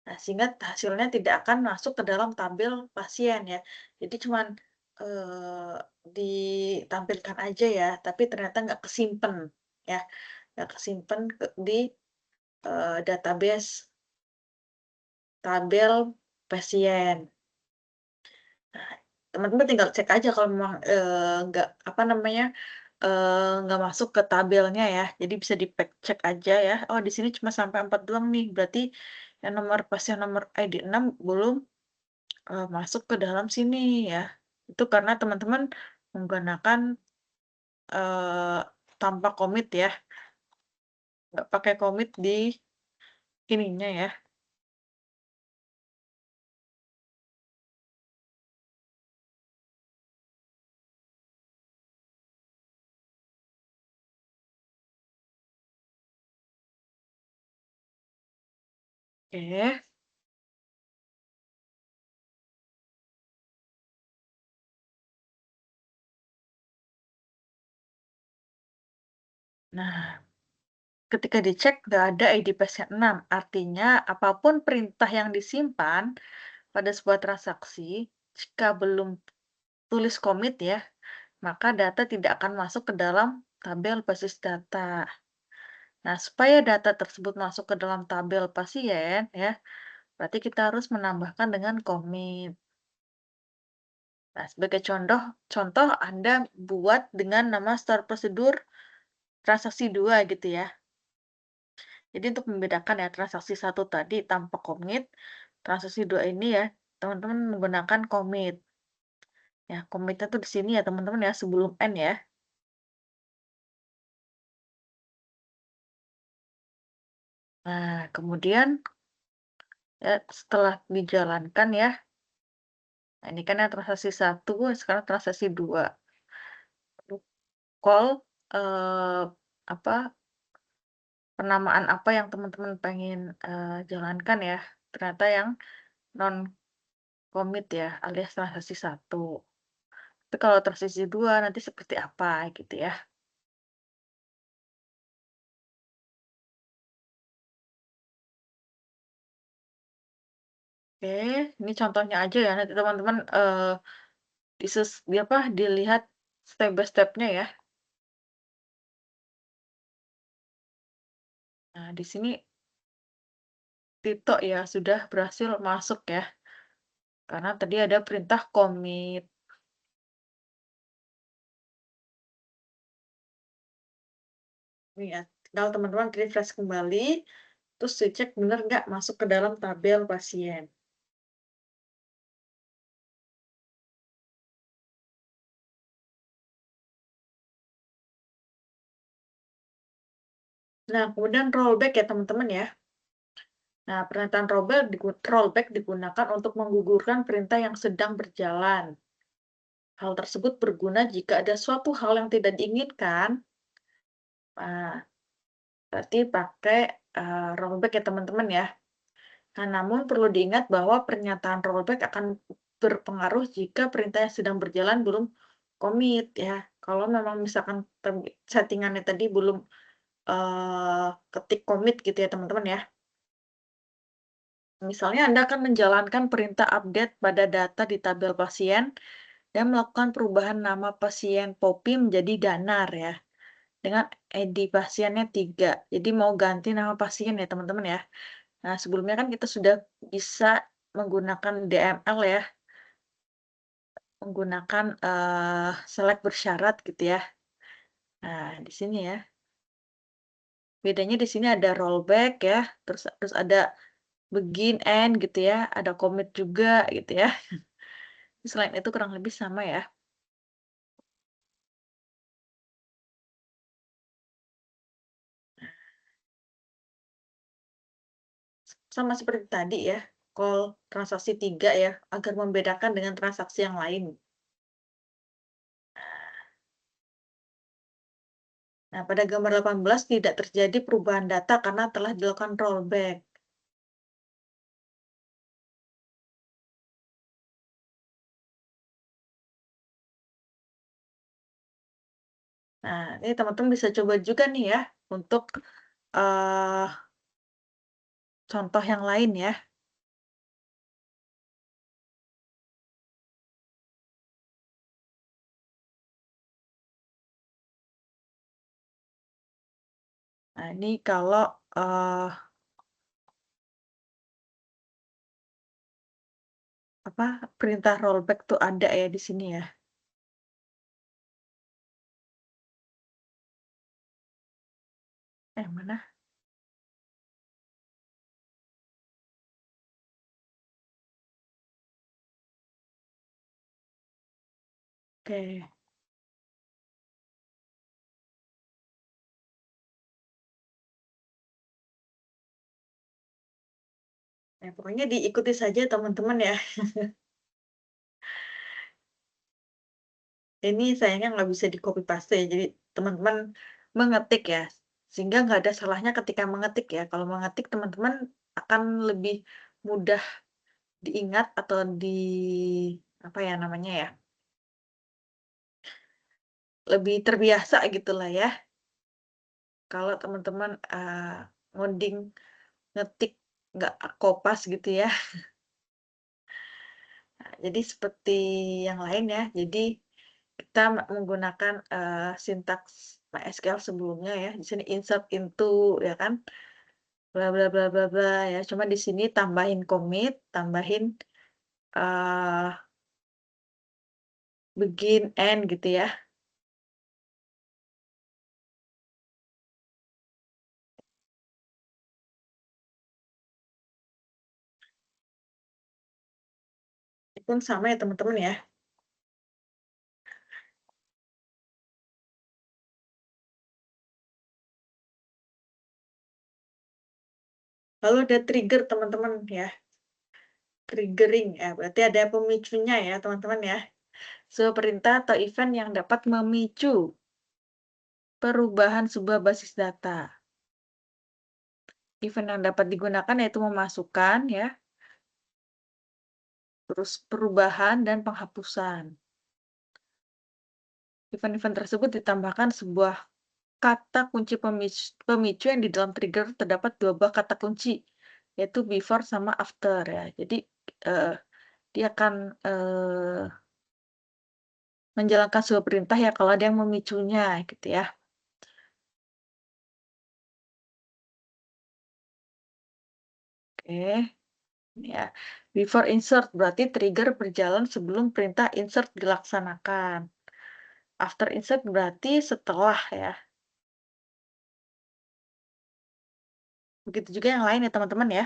Nah, sehingga hasilnya tidak akan masuk ke dalam tabel pasien ya. Jadi cuman, ditampilkan aja ya, tapi ternyata nggak kesimpen ya, nggak kesimpen di, database tabel pasien. Nah, teman-teman tinggal cek aja kalau memang, nggak, apa namanya, nggak masuk ke tabelnya ya. Jadi bisa cek aja ya, "Oh, di sini cuma sampai 4 doang nih, berarti yang nomor pasien nomor ID 6 belum, masuk ke dalam sini," ya. Itu karena teman-teman menggunakan, eee, tanpa komit ya, nggak pakai komit di ininya ya. Oke. Nah, ketika dicek nggak ada ID pasien 6, artinya apapun perintah yang disimpan pada sebuah transaksi, jika belum tulis komit ya, maka data tidak akan masuk ke dalam tabel basis data. Nah, supaya data tersebut masuk ke dalam tabel pasien ya, berarti kita harus menambahkan dengan komit. Nah, sebagai contoh contoh Anda buat dengan nama start prosedur transaksi 2 gitu ya. Jadi untuk membedakan ya transaksi satu tadi tanpa komit, transaksi 2 ini ya, teman-teman menggunakan komit. Ya, komitnya tuh di sini ya teman-teman ya, sebelum N ya. Nah, kemudian ya setelah dijalankan ya, nah ini kan yang transaksi satu, sekarang transaksi 2. Call, apa, penamaan apa yang teman-teman pengen, jalankan ya, ternyata yang non-commit ya, alias transaksi satu. Tapi kalau transaksi 2 nanti seperti apa gitu ya. Oke, ini contohnya aja ya, nanti teman-teman, di apa, dilihat step by step-nya ya. Nah, di sini Tito ya sudah berhasil masuk ya, karena tadi ada perintah commit. Nih ya, tinggal teman-teman refresh kembali, terus dicek bener nggak masuk ke dalam tabel pasien. Nah, kemudian rollback ya teman-teman ya. Nah, pernyataan rollback digunakan untuk menggugurkan perintah yang sedang berjalan. Hal tersebut berguna jika ada suatu hal yang tidak diinginkan. Nah, berarti pakai rollback ya teman-teman ya. Nah, namun perlu diingat bahwa pernyataan rollback akan berpengaruh jika perintah yang sedang berjalan belum komit ya. Kalau memang misalkan settingannya tadi belum ketik komit gitu ya teman-teman ya. Misalnya Anda akan menjalankan perintah update pada data di tabel pasien dan melakukan perubahan nama pasien Poppy menjadi Danar ya. Dengan ID pasiennya 3. Jadi mau ganti nama pasien ya teman-teman ya. Nah, sebelumnya kan kita sudah bisa menggunakan DML ya, menggunakan, select bersyarat gitu ya. Nah, di sini ya, bedanya di sini ada rollback ya, terus terus ada begin, end gitu ya, ada commit juga gitu ya. Selain itu kurang lebih sama ya. Sama seperti tadi ya, call transaksi 3 ya, agar membedakan dengan transaksi yang lain. Nah, pada gambar 18 tidak terjadi perubahan data karena telah dilakukan rollback. Nah, ini teman-teman bisa coba juga nih ya untuk, eee, contoh yang lain ya. Nah, ini kalau, eee, apa, perintah rollback tuh ada ya di sini ya. Mana? Oke. Ya pokoknya diikuti saja teman-teman ya. Ini sayangnya nggak bisa di-copy paste ya, jadi teman-teman mengetik ya, sehingga nggak ada salahnya ketika mengetik ya. Kalau mengetik teman-teman akan lebih mudah diingat atau apa ya namanya ya, lebih terbiasa gitulah ya, kalau teman-teman, ngoding, ngetik nggak kopas gitu ya. Nah, jadi seperti yang lain ya, jadi kita menggunakan, sintaks MySQL sebelumnya ya, di sini insert into ya kan, bla bla bla bla bla ya, cuma di sini tambahin commit, tambahin, eee, begin, end gitu ya. Itu pun sama ya teman-teman ya. Lalu ada trigger teman-teman ya, triggering ya, berarti ada pemicunya ya teman-teman ya. Sebuah perintah atau event yang dapat memicu perubahan sebuah basis data. Event yang dapat digunakan yaitu memasukkan ya, terus perubahan dan penghapusan. Event-event tersebut ditambahkan sebuah kata kunci pemicu yang di dalam trigger terdapat dua buah kata kunci, yaitu before sama after ya. Jadi, eee, dia akan, menjalankan sebuah perintah ya kalau ada yang memicunya gitu ya. Oke, ini ya. Before insert berarti trigger berjalan sebelum perintah insert dilaksanakan. After insert berarti setelah ya. Begitu juga yang lain ya teman-teman ya.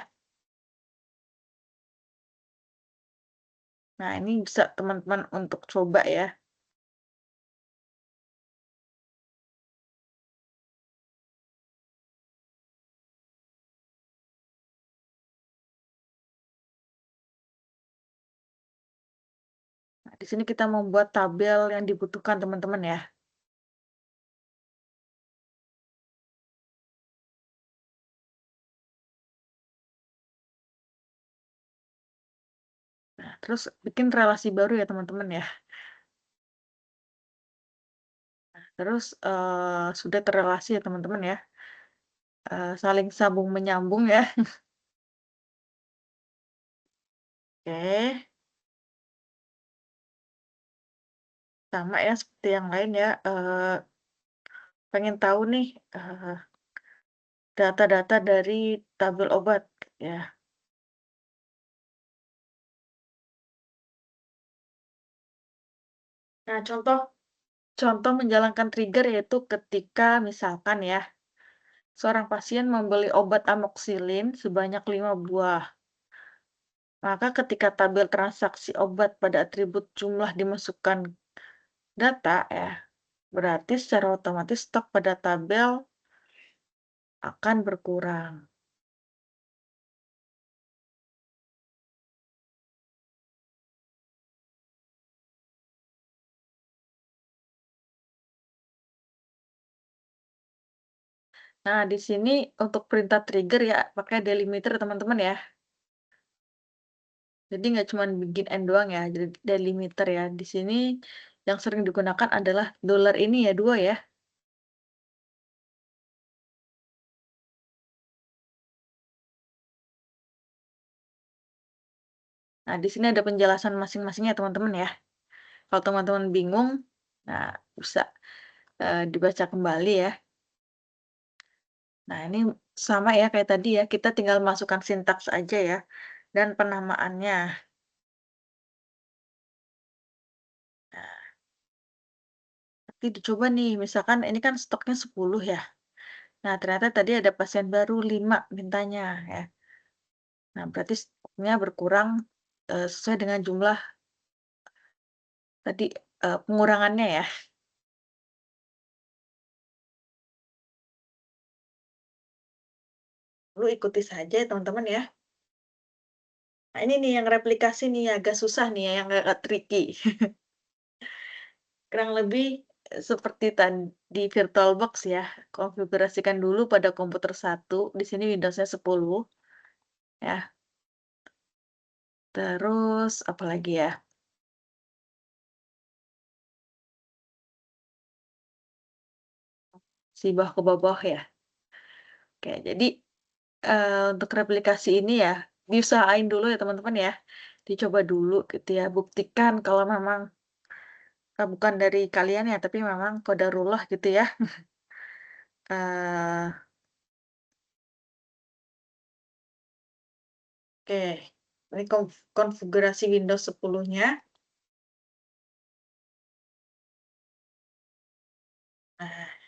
Nah, ini bisa teman-teman untuk coba ya. Nah, di sini kita membuat tabel yang dibutuhkan teman-teman ya. Nah, terus bikin relasi baru ya teman-teman ya. Terus sudah terrelasi ya teman-teman ya. Saling sambung menyambung ya. Oke, sama ya seperti yang lain ya. Pengen tahu nih data-data dari tabel obat ya. Nah, contoh contoh menjalankan trigger yaitu ketika misalkan ya, seorang pasien membeli obat amoxicillin sebanyak 5 buah. Maka ketika tabel transaksi obat pada atribut jumlah dimasukkan data ya, berarti secara otomatis stok pada tabel akan berkurang. Nah, di sini untuk perintah trigger ya pakai delimiter teman-teman ya. Jadi nggak cuma begin end doang ya, jadi delimiter ya. Di sini yang sering digunakan adalah dollar ini ya, 2 ya. Nah, di sini ada penjelasan masing-masingnya teman-teman ya. Kalau teman-teman bingung, nah bisa, dibaca kembali ya. Nah, ini sama ya kayak tadi ya, kita tinggal masukkan sintaks aja ya, dan penamaannya. Nah, nanti dicoba nih, misalkan ini kan stoknya 10 ya. Nah, ternyata tadi ada pasien baru 5 mintanya ya. Nah, berarti stoknya berkurang, sesuai dengan jumlah tadi, pengurangannya ya. Lu ikuti saja ya teman-teman ya. Nah, ini nih yang replikasi nih agak susah nih ya, yang agak tricky. Kurang lebih, seperti di VirtualBox ya, konfigurasikan dulu pada komputer satu di sini Windows-nya 10 ya. Terus apalagi ya, si bawah ke bawah ya. Oke, jadi, untuk replikasi ini ya, diusahain dulu ya teman-teman ya. Dicoba dulu gitu ya, buktikan kalau memang, bukan dari kalian ya, tapi memang qadarullah gitu ya. Eee, oke, ini konfigurasi Windows 10-nya. Nah,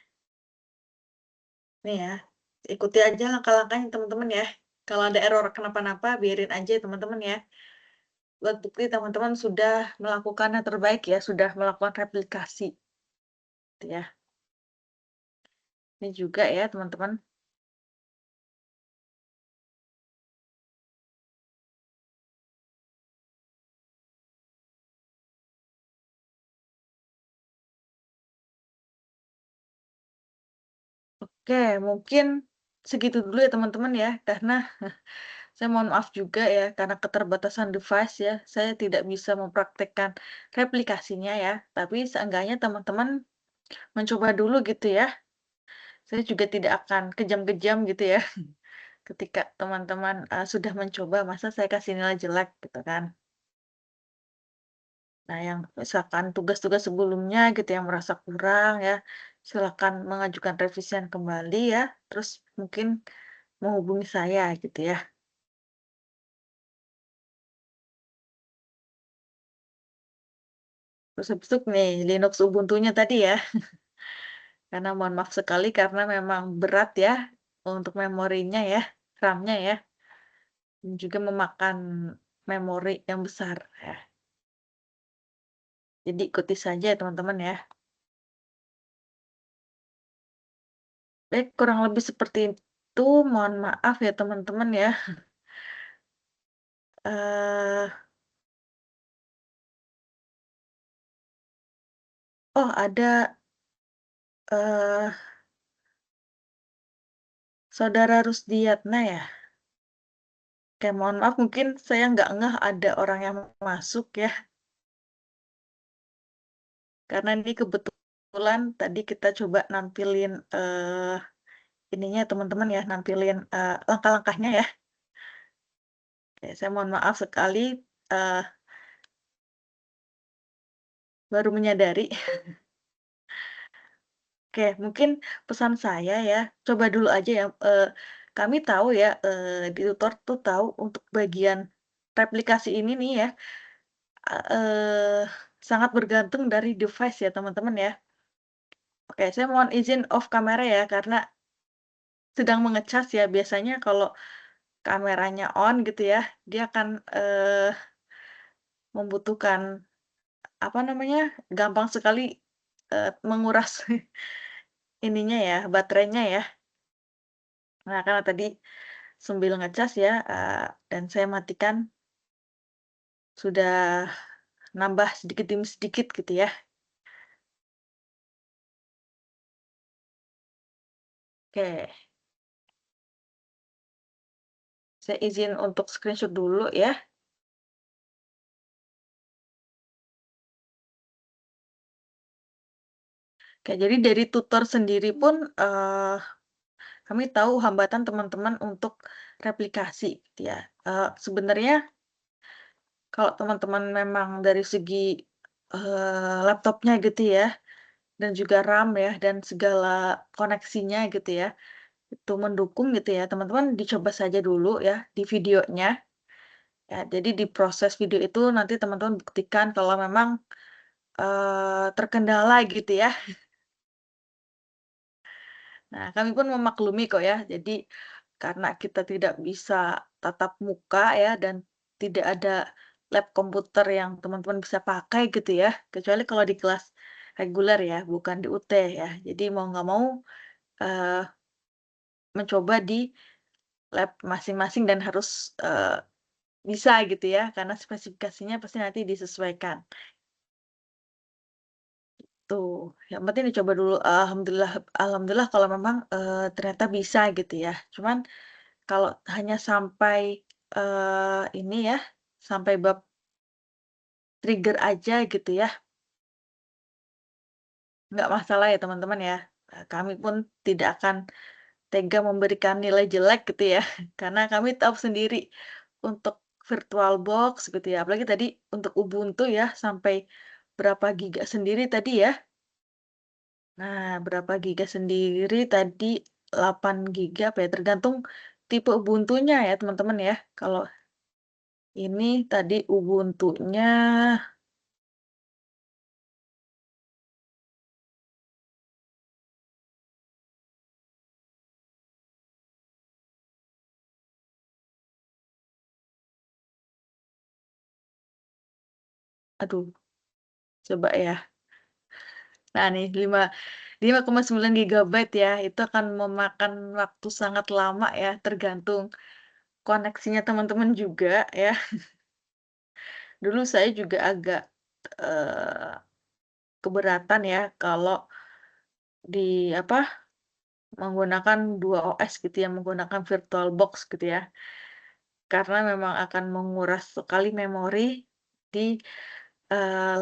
nih ya, ikuti aja langkah-langkahnya teman-teman ya. Kalau ada error kenapa-napa, biarin aja ya teman-teman ya. Buat bukti teman-teman sudah melakukan yang terbaik ya, sudah melakukan replikasi gitu ya. Ini juga ya teman-teman. Oke, mungkin segitu dulu ya teman-teman ya, karena saya mohon maaf juga ya, karena keterbatasan device ya, saya tidak bisa mempraktekkan replikasinya ya, tapi seenggaknya teman-teman mencoba dulu gitu ya. Saya juga tidak akan kejam-kejam gitu ya, ketika teman-teman, sudah mencoba, masa saya kasih nilai jelek gitu kan. Nah, yang misalkan tugas-tugas sebelumnya gitu yang merasa kurang ya, silakan mengajukan revisian kembali ya, terus mungkin menghubungi saya gitu ya. Terus habis itu nih Linux Ubuntu-nya tadi ya, karena mohon maaf sekali karena memang berat ya untuk memorinya ya, RAM-nya ya, dan juga memakan memori yang besar ya. Jadi ikuti saja ya teman-teman ya. Baik, kurang lebih seperti itu, mohon maaf ya teman-teman ya. Eee, oh ada, eee, saudara Rusdiatna ya? Oke, mohon maaf mungkin saya nggak ngeh ada orang yang masuk ya, karena ini kebetulan tadi kita coba nampilin, ininya teman-teman ya, nampilin, langkah-langkahnya ya. Oke, saya mohon maaf sekali, eee, baru menyadari. Oke, mungkin pesan saya ya, coba dulu aja ya, kami tahu ya, di tutor tuh tahu untuk bagian replikasi ini nih ya, sangat bergantung dari device ya teman-teman ya. Oke, saya mohon izin off kamera ya, karena sedang mengecas ya. Biasanya kalau kameranya on gitu ya, dia akan, membutuhkan, apa namanya, gampang sekali, menguras ininya ya, baterainya ya. Nah, karena tadi sambil ngecas ya, dan saya matikan, sudah nambah sedikit demi sedikit gitu ya. Oke, saya izin untuk screenshot dulu ya. Oke, jadi dari tutor sendiri pun, kami tahu hambatan teman-teman untuk replikasi gitu ya. Sebenarnya Kalau teman-teman memang dari segi, laptopnya gitu ya, dan juga RAM ya, dan segala koneksinya gitu ya, itu mendukung gitu ya, teman-teman dicoba saja dulu ya di videonya, ya. Jadi di proses video itu nanti teman-teman buktikan kalau memang, terkendala gitu ya. Nah, kami pun memaklumi kok ya. Jadi karena kita tidak bisa tatap muka ya dan tidak ada lab komputer yang teman-teman bisa pakai gitu ya, kecuali kalau di kelas reguler ya, bukan di UT ya. Jadi mau nggak mau, eee, mencoba di lab masing-masing dan harus, bisa gitu ya, karena spesifikasinya pasti nanti disesuaikan. Tuh, yang penting dicoba dulu, alhamdulillah alhamdulillah kalau memang, ternyata bisa gitu ya. Cuman kalau hanya sampai, ini ya, sampai bab trigger aja gitu ya, nggak masalah ya teman-teman ya. Kami pun tidak akan tega memberikan nilai jelek gitu ya, karena kami tahu sendiri untuk VirtualBox gitu ya, apalagi tadi untuk Ubuntu ya, sampai berapa giga sendiri tadi ya. Nah, berapa giga sendiri tadi, 8 giga apa ya, tergantung tipe Ubuntunya ya teman-teman ya. Kalau ini tadi Ubuntunya, aduh coba ya. Nah nih 5,9 gigabyte ya, itu akan memakan waktu sangat lama ya, tergantung koneksinya teman-teman juga ya. Dulu saya juga agak, eee, keberatan ya kalau di apa, menggunakan 2 OS gitu ya, menggunakan VirtualBox gitu ya. Karena memang akan menguras sekali memori di,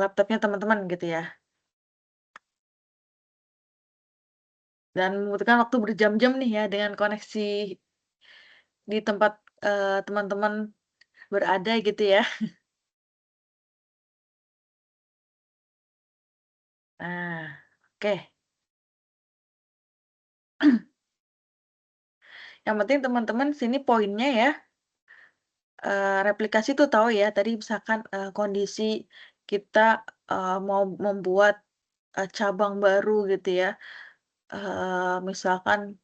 laptopnya teman-teman gitu ya, dan membutuhkan waktu berjam-jam nih ya dengan koneksi di tempat, teman-teman berada gitu ya. Nah, oke. Yang penting teman-teman sini poinnya ya, replikasi tuh tahu ya tadi misalkan, kondisi kita, mau membuat, cabang baru gitu ya, misalkan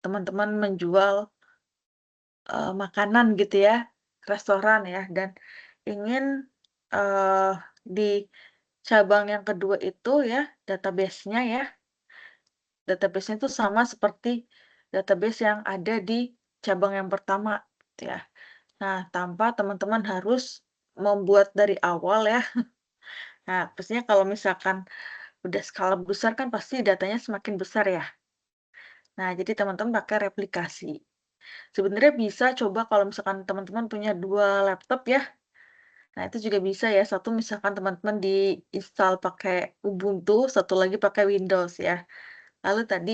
teman-teman menjual, makanan gitu ya, restoran ya, dan ingin, eee, di cabang yang kedua itu ya, database-nya ya, database-nya itu sama seperti database yang ada di cabang yang pertama, gitu ya. Nah, tanpa teman-teman harus membuat dari awal ya. Nah, pastinya kalau misalkan udah skala besar kan pasti datanya semakin besar ya. Nah, jadi teman-teman pakai replikasi. Sebenarnya bisa coba kalau misalkan teman-teman punya 2 laptop ya. Nah, itu juga bisa ya. Satu misalkan teman-teman di-install pakai Ubuntu, satu lagi pakai Windows ya. Lalu tadi,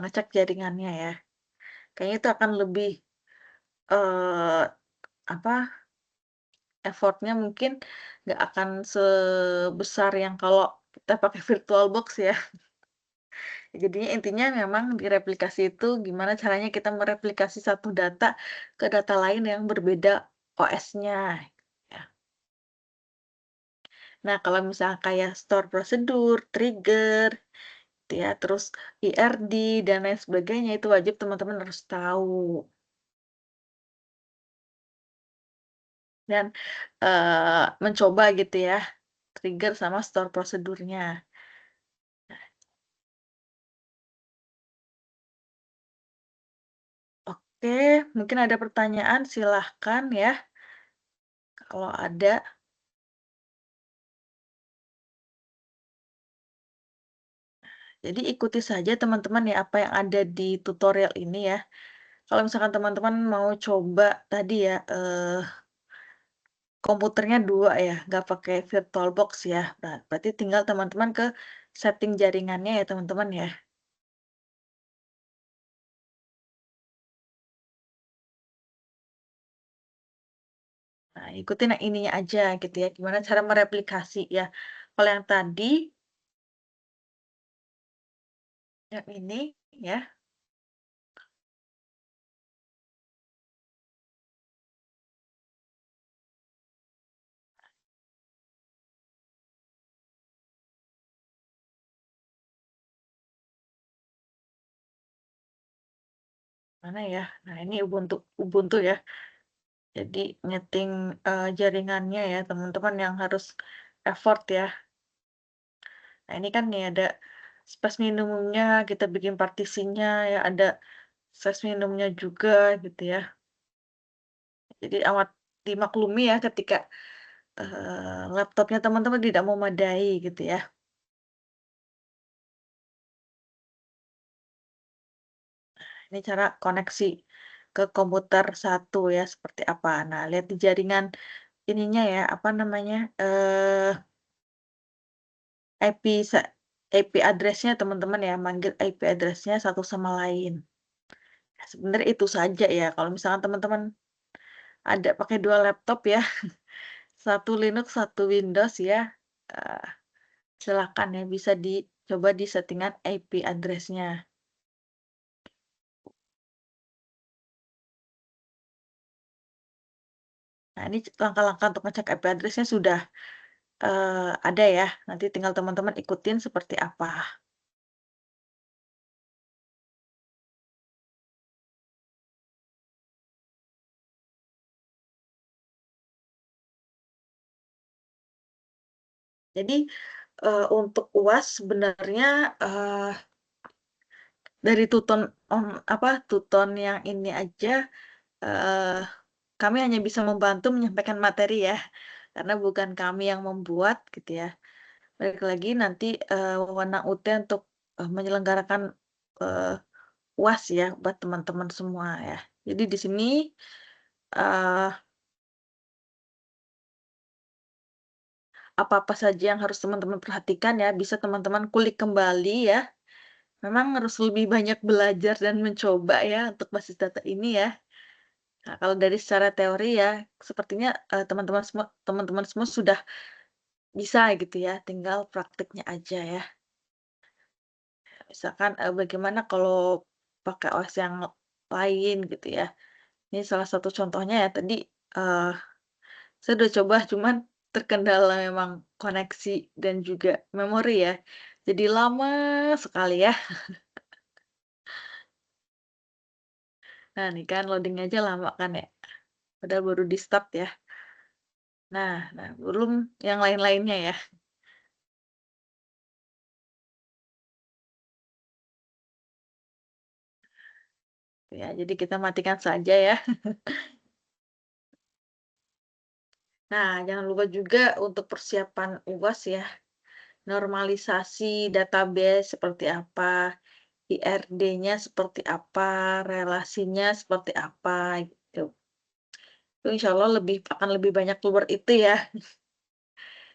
ngecek jaringannya ya. Kayaknya itu akan lebih, eee, apa, effort-nya mungkin nggak akan sebesar yang kalau kita pakai VirtualBox ya. Jadinya intinya memang di replikasi itu gimana caranya kita mereplikasi satu data ke data lain yang berbeda OS-nya, ya. Nah, kalau misalnya kayak store prosedur, trigger, gitu ya, terus IRD, dan lain sebagainya, itu wajib teman-teman harus tahu. Dan, mencoba gitu ya, trigger sama store prosedurnya. Oke, mungkin ada pertanyaan silahkan ya, kalau ada. Jadi ikuti saja teman-teman ya apa yang ada di tutorial ini ya. Kalau misalkan teman-teman mau coba tadi ya, komputernya 2 ya, nggak pakai VirtualBox ya. Nah, berarti tinggal teman-teman ke setting jaringannya ya teman-teman ya. ikutin yang ininya aja gitu ya, gimana cara mereplikasi ya. Kalau yang tadi, yang ini ya, mana ya? Nah ini Ubuntu Ubuntu ya. Jadi nyeting, jaringannya ya teman-teman yang harus effort ya. Nah ini kan nih ada space minimumnya, kita bikin partisinya ya, ada space minimumnya juga gitu ya. Jadi amat dimaklumi ya ketika, laptopnya teman-teman tidak memadai gitu ya. Ini cara koneksi ke komputer satu ya, seperti apa. Nah, lihat di jaringan ininya ya, apa namanya, IP sa IP address-nya teman-teman ya, manggil IP address-nya satu sama lain. Nah, sebenarnya itu saja ya, kalau misalkan teman-teman ada pakai 2 laptop ya, satu Linux, satu Windows ya, eee, silakan ya, bisa dicoba di settingan IP address-nya. Nah, ini langkah-langkah untuk ngecek IP address-nya sudah, ada ya, nanti tinggal teman-teman ikutin seperti apa. Jadi, untuk UAS sebenarnya, dari tuton yang ini aja, eee, kami hanya bisa membantu menyampaikan materi ya, karena bukan kami yang membuat gitu ya. Balik lagi nanti, wewenang UT untuk, menyelenggarakan, eee, UAS ya buat teman-teman semua ya. Jadi di sini, eee, apa-apa saja yang harus teman-teman perhatikan ya, bisa teman-teman kulik kembali ya. Memang harus lebih banyak belajar dan mencoba ya untuk basis data ini ya. Nah, kalau dari secara teori ya, sepertinya, teman-teman semua sudah bisa gitu ya, tinggal praktiknya aja ya. Misalkan, bagaimana kalau pakai OS yang lain gitu ya. Ini salah satu contohnya ya tadi, eee, saya udah coba cuman terkendala memang koneksi dan juga memori ya. Jadi lama sekali ya. Nah, nih kan loading aja lama kan ya, padahal baru di-start ya. Nah, belum yang lain-lainnya ya. Ya, jadi kita matikan saja ya. Nah, jangan lupa juga untuk persiapan UAS ya, normalisasi database seperti apa, IRD-nya seperti apa, relasinya seperti apa gitu. Itu insya Allah akan lebih banyak keluar itu ya,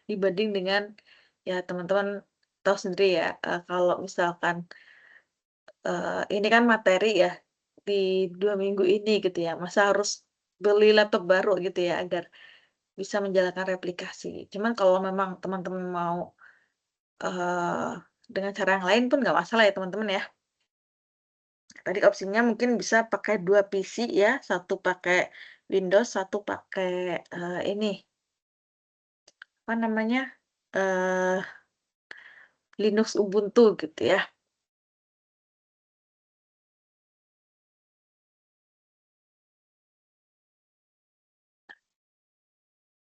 dibanding dengan ya teman-teman tahu sendiri ya, kalau misalkan, ini kan materi ya, di 2 minggu ini gitu ya, masa harus beli laptop baru gitu ya agar bisa menjalankan replikasi. Cuman kalau memang teman-teman mau, eee, dengan cara yang lain pun nggak masalah ya teman-teman ya. Tadi opsinya mungkin bisa pakai 2 PC ya, satu pakai Windows, satu pakai, ini, apa namanya, eee, Linux Ubuntu gitu ya.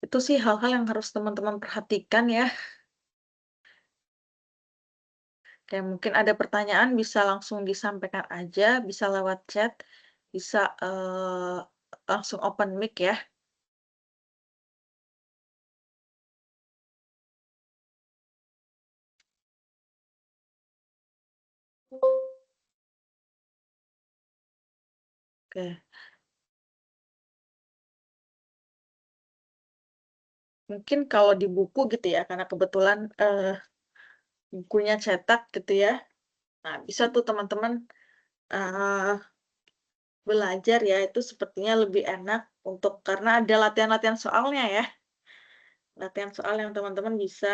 Itu sih hal-hal yang harus teman-teman perhatikan ya. Kayak mungkin ada pertanyaan bisa langsung disampaikan aja, bisa lewat chat, bisa, langsung open mic ya. Oke, mungkin kalau di buku gitu ya, karena kebetulan, bukunya cetak gitu ya. Nah, bisa tuh teman-teman, eee, belajar ya, itu sepertinya lebih enak karena ada latihan-latihan soalnya ya, latihan soal yang teman-teman bisa,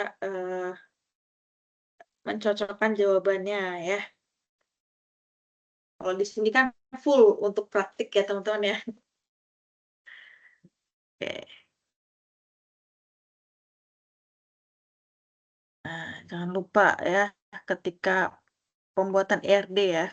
mencocokkan jawabannya ya. Kalau di sini kan full untuk praktik ya teman-teman ya. Oke. Nah, jangan lupa ya ketika pembuatan IRD ya.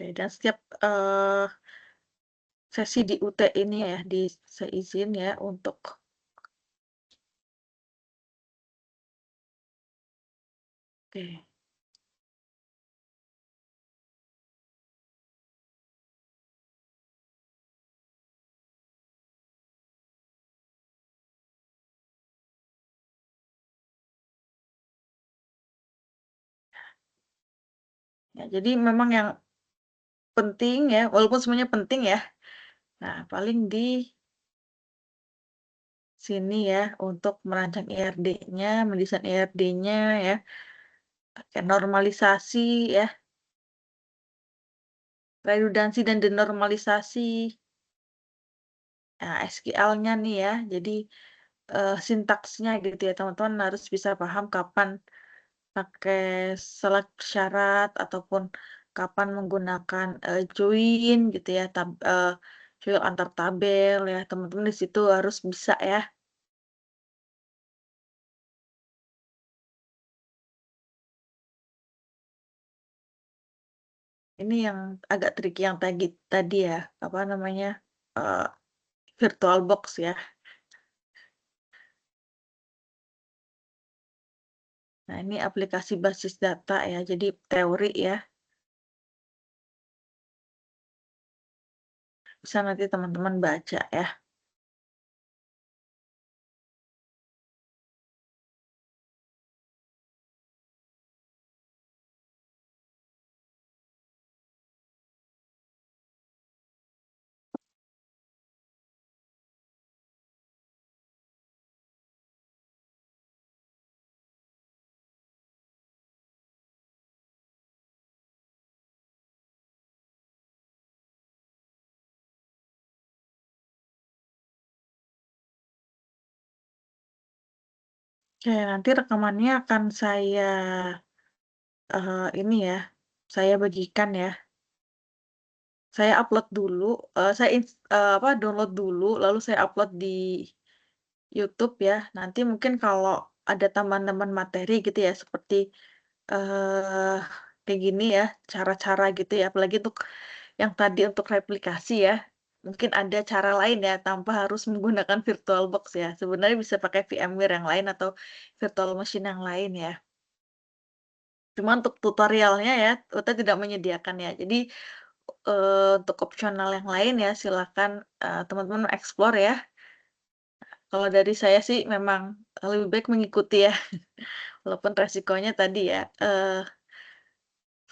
Oke, dan setiap, sesi di UT ini ya, saya izin ya untuk oke, ya jadi memang yang penting ya, walaupun semuanya penting ya, nah paling di sini ya untuk merancang IRD-nya, mendesain IRD-nya ya, kayak normalisasi ya, redundansi dan denormalisasi, nah SQL-nya nih ya, jadi, sintaksnya gitu ya, teman-teman harus bisa paham kapan pakai select syarat ataupun kapan menggunakan, join gitu ya, join antar tabel ya, teman-teman di situ harus bisa ya. Ini yang agak tricky yang tadi ya, apa namanya, eee, VirtualBox ya. Nah, ini aplikasi basis data ya, jadi teori ya, bisa nanti teman-teman baca ya. Oke, nanti rekamannya akan saya, ini ya, saya bagikan ya. Saya upload dulu, download dulu, lalu saya upload di YouTube ya. Nanti mungkin kalau ada tambahan-tambahan materi gitu ya, seperti, eee, kayak gini ya, cara-cara gitu ya, apalagi untuk yang tadi untuk replikasi ya, mungkin ada cara lain ya, tanpa harus menggunakan VirtualBox ya. Sebenarnya bisa pakai VMware yang lain atau virtual machine yang lain ya. Cuma untuk tutorialnya ya, kita tidak menyediakan ya. Jadi, untuk opsional yang lain ya silakan, teman-teman explore ya. Kalau dari saya sih memang, lebih baik mengikuti ya, walaupun resikonya tadi ya,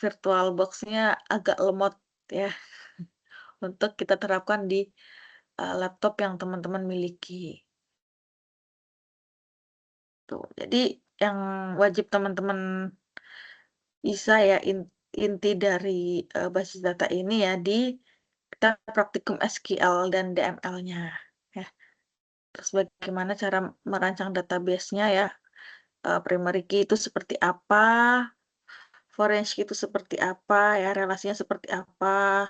VirtualBox-nya agak lemot ya, untuk kita terapkan di, laptop yang teman-teman miliki, tuh. Jadi yang wajib teman-teman bisa ya, inti dari, basis data ini ya di kita praktikum SQL dan DML-nya, ya. Terus bagaimana cara merancang database-nya ya, primary key itu seperti apa, foreign key itu seperti apa ya, relasinya seperti apa,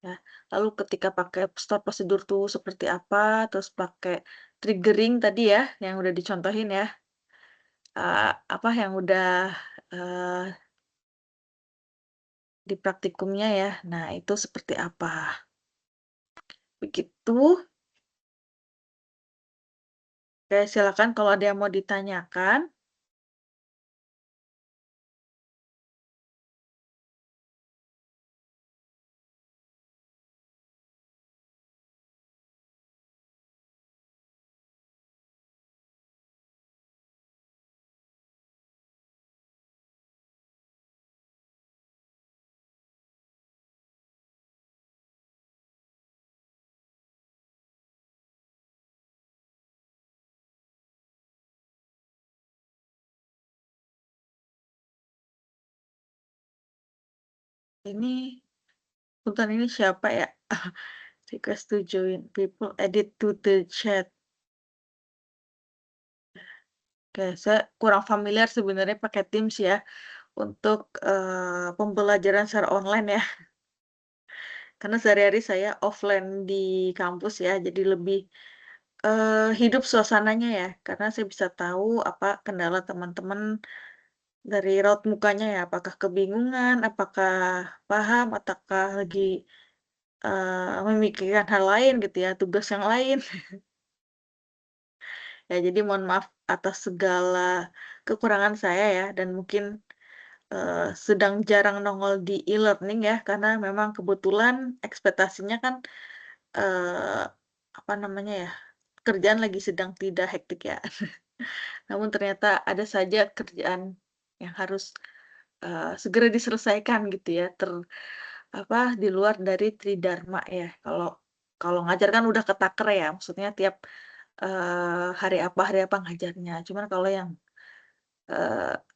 ya. Lalu ketika pakai store prosedur tuh seperti apa, terus pakai triggering tadi ya, yang udah dicontohin ya, apa yang udah, eee, di praktikumnya ya. Nah, itu seperti apa. Begitu. Oke, silakan kalau ada yang mau ditanyakan. Ini punten ini siapa ya? Request to join people, edit to the chat. Oke, saya kurang familiar sebenarnya pakai Teams ya, untuk, pembelajaran secara online ya. Karena sehari-hari saya offline di kampus ya, jadi lebih, hidup suasananya ya, karena saya bisa tahu apa kendala teman-teman dari raut mukanya ya, apakah kebingungan, apakah paham, ataukah lagi, memikirkan hal lain gitu ya, tugas yang lain. Ya jadi mohon maaf atas segala kekurangan saya ya, dan mungkin, sedang jarang nongol di e-learning ya, karena memang kebetulan ekspektasinya kan, eee, apa namanya ya, kerjaan lagi sedang tidak hektik ya. Namun ternyata ada saja kerjaan yang harus, segera diselesaikan gitu ya, di luar dari tridharma ya. Kalau kalau ngajar kan udah ketaker ya, maksudnya tiap, hari apa ngajarnya. Cuman kalau yang,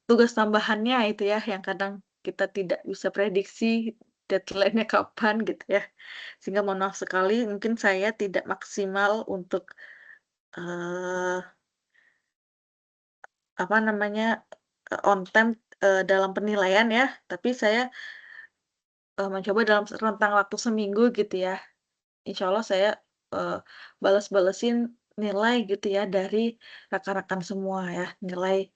tugas tambahannya itu ya, yang kadang kita tidak bisa prediksi deadline-nya kapan gitu ya. Sehingga mohon maaf sekali mungkin saya tidak maksimal untuk, eee, apa namanya, on time, dalam penilaian ya, tapi saya, mencoba dalam rentang waktu seminggu gitu ya. Insya Allah saya, bales-balesin nilai gitu ya dari rekan-rekan semua ya, nilai,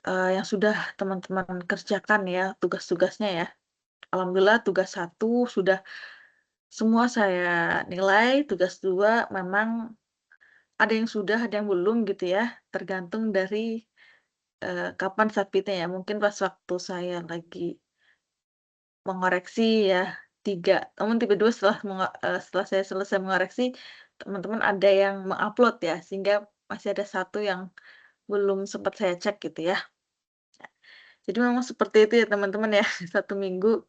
yang sudah teman-teman kerjakan ya, tugas-tugasnya ya. Alhamdulillah tugas satu sudah semua saya nilai, tugas 2 memang ada yang sudah, ada yang belum gitu ya, tergantung dari, kapan submit-nya ya. Mungkin pas waktu saya lagi mengoreksi ya 3, namun tiba-tiba setelah saya selesai mengoreksi, teman-teman ada yang mengupload ya, sehingga masih ada satu yang belum sempat saya cek gitu ya. Jadi memang seperti itu ya teman-teman ya, satu minggu,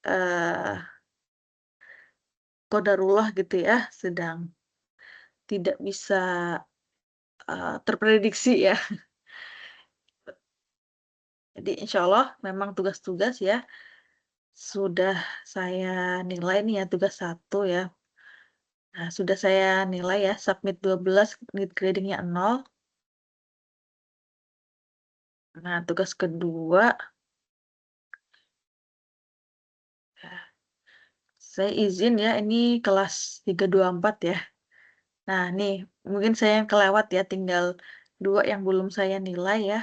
eee, qadarullah gitu ya, sedang tidak bisa, terprediksi ya. Jadi insya Allah memang tugas-tugas ya, sudah saya nilai nih ya tugas satu ya. Nah, sudah saya nilai ya, submit 12, need grading-nya 0. Nah, tugas kedua, ya, saya izin ya, ini kelas 324 ya. Nah, nih, mungkin saya yang kelewat ya, tinggal 2 yang belum saya nilai ya.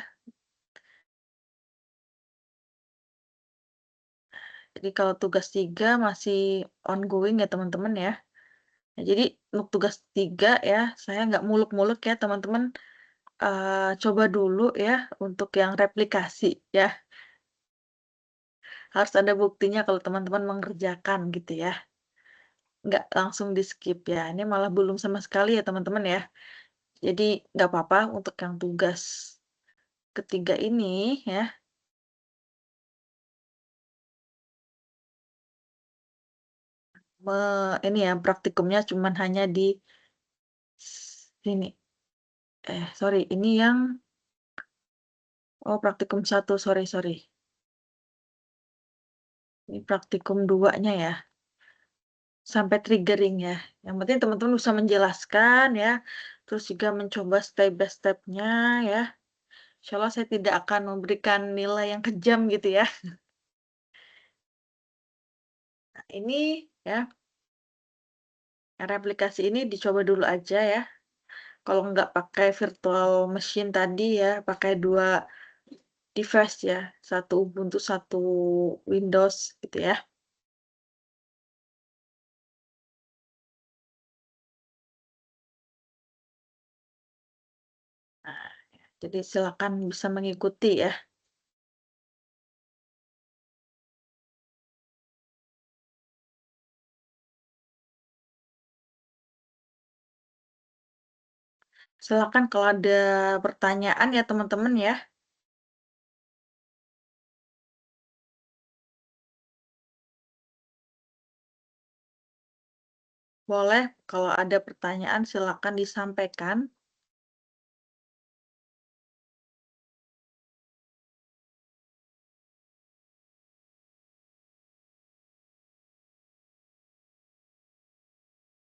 Jadi kalau tugas 3 masih ongoing ya teman-teman ya. Nah, jadi untuk tugas 3 ya, saya nggak muluk-muluk ya teman-teman, coba dulu ya untuk yang replikasi ya. Harus ada buktinya kalau teman-teman mengerjakan gitu ya. Nggak langsung di-skip ya. Ini malah belum sama sekali ya teman-teman ya. Jadi nggak apa-apa untuk yang tugas ketiga ini ya, ini ya praktikumnya cuman hanya di sini. Sorry, ini yang oh praktikum satu, sorry sorry. Ini praktikum 2-nya ya, sampai triggering ya. Yang penting teman-teman bisa menjelaskan ya, terus juga mencoba step by step-nya ya. Insyaallah saya tidak akan memberikan nilai yang kejam gitu ya. Nah ini ya, replikasi ini dicoba dulu aja ya. Kalau nggak pakai virtual machine tadi ya, pakai 2 device ya, satu Ubuntu, satu Windows gitu ya. Nah, jadi silakan bisa mengikuti ya. Silakan kalau ada pertanyaan ya teman-teman ya. Boleh kalau ada pertanyaan silakan disampaikan.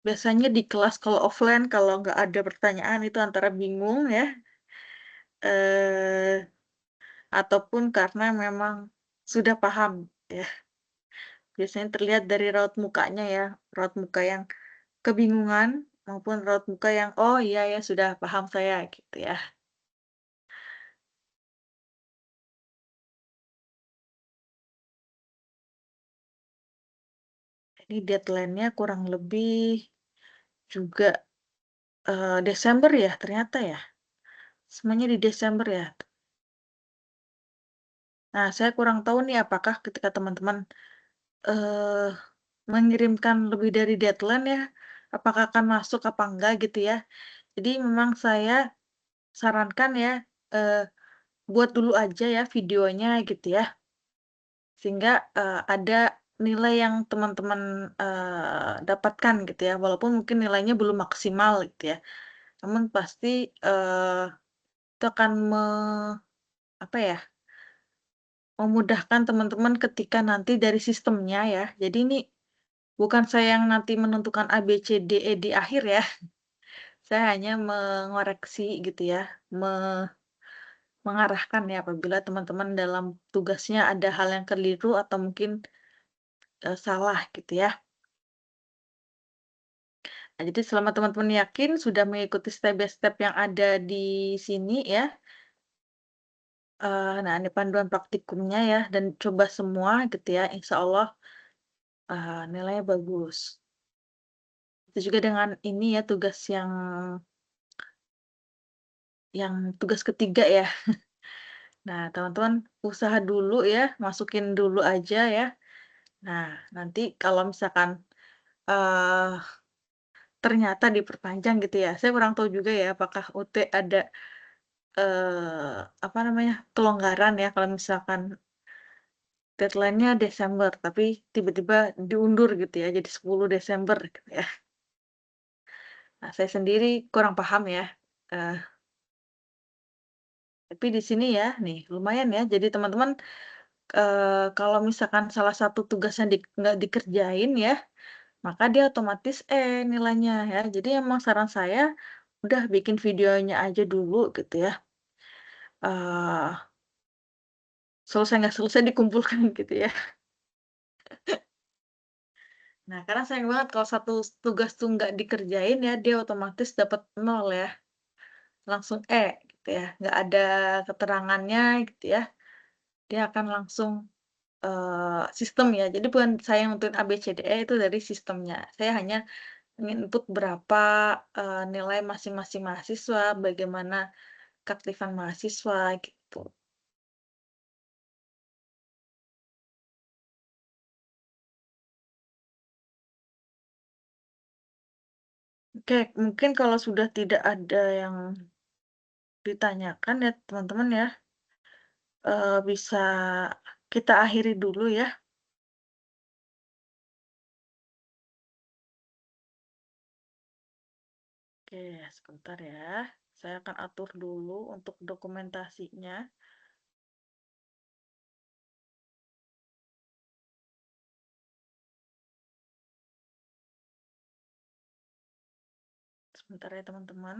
Biasanya di kelas kalau offline kalau nggak ada pertanyaan itu antara bingung ya, eee, ataupun karena memang sudah paham ya. Biasanya terlihat dari raut mukanya ya, raut muka yang kebingungan maupun raut muka yang, "Oh iya ya sudah paham saya," gitu ya. Ini deadline-nya kurang lebih juga, Desember ya ternyata ya? Semuanya di Desember ya? Nah saya kurang tahu nih apakah ketika teman-teman, eee, mengirimkan lebih dari deadline ya, apakah akan masuk apa enggak gitu ya. Jadi memang saya sarankan ya, buat dulu aja ya videonya gitu ya, sehingga, ada nilai yang teman-teman, dapatkan gitu ya, walaupun mungkin nilainya belum maksimal gitu ya. Namun pasti, itu akan apa ya, memudahkan teman-teman ketika nanti dari sistemnya ya. Jadi ini bukan saya yang nanti menentukan A, B, C, D, E di akhir ya. Saya hanya mengoreksi gitu ya, mengarahkan ya apabila teman-teman dalam tugasnya ada hal yang keliru atau mungkin, salah gitu ya. Nah, jadi selama teman-teman yakin sudah mengikuti step by step yang ada di sini ya, nah ini panduan praktikumnya ya dan coba semua gitu ya, insya Allah nilainya bagus. Itu juga dengan ini ya tugas yang tugas ketiga ya. Nah, teman-teman usaha dulu ya, masukin dulu aja ya. Nah, nanti kalau misalkan, eee, ternyata diperpanjang gitu ya, saya kurang tahu juga ya apakah UT ada, apa namanya, kelonggaran ya kalau misalkan deadline-nya Desember, tapi tiba-tiba diundur gitu ya, jadi 10 Desember gitu ya. Nah, saya sendiri kurang paham ya, eee, tapi di sini ya, nih lumayan ya, jadi teman-teman, kalau misalkan salah satu tugasnya nggak dikerjain ya, maka dia otomatis nilainya ya. Jadi emang saran saya, udah bikin videonya aja dulu gitu ya, eee, selesai nggak selesai dikumpulkan gitu ya. Nah, karena sayang banget kalau satu tugas tuh nggak dikerjain ya, dia otomatis dapat nol ya, langsung gitu ya, nggak ada keterangannya gitu ya, dia akan langsung, sistem ya. Jadi bukan saya yang nentuin A, B, C, D, E itu dari sistemnya. Saya hanya nginput berapa, nilai masing-masing mahasiswa, bagaimana keaktifan mahasiswa gitu. Oke, mungkin kalau sudah tidak ada yang ditanyakan ya teman-teman ya, bisa kita akhiri dulu ya. Oke, sebentar ya. Saya akan atur dulu untuk dokumentasinya. Sebentar ya teman-teman.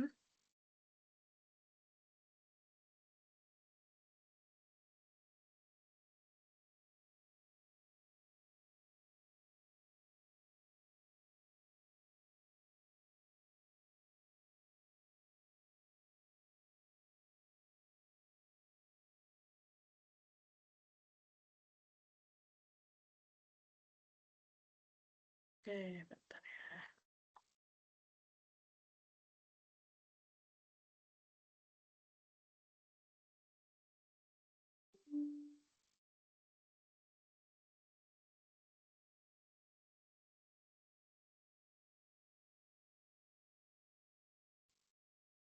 Oke, bentar ya.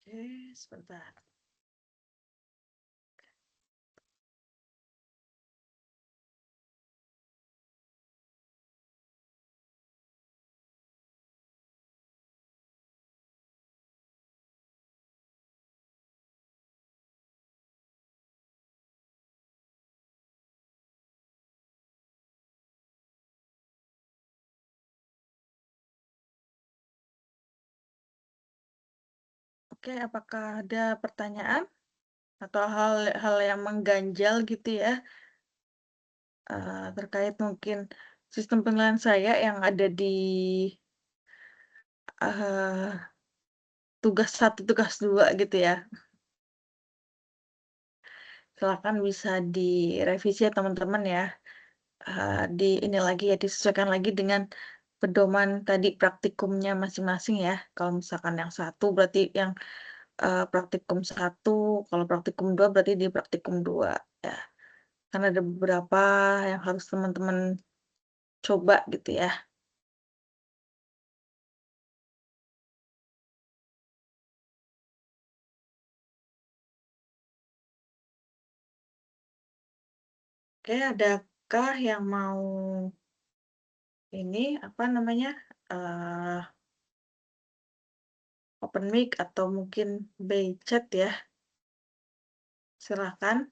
Oke, sebentar. Oke, apakah ada pertanyaan atau hal-hal yang mengganjal gitu ya, terkait mungkin sistem penilaian saya yang ada di, eee, tugas satu, tugas 2 gitu ya? Silakan bisa direvisi ya teman-teman ya, di ini lagi ya, disesuaikan lagi dengan pedoman tadi praktikumnya masing-masing ya. Kalau misalkan yang satu berarti yang, praktikum satu, kalau praktikum 2 berarti di praktikum 2 ya. Kan ada beberapa yang harus teman-teman coba gitu ya. Oke, adakah yang mau ini, apa namanya, eee, open mic atau mungkin by chat ya? Silakan.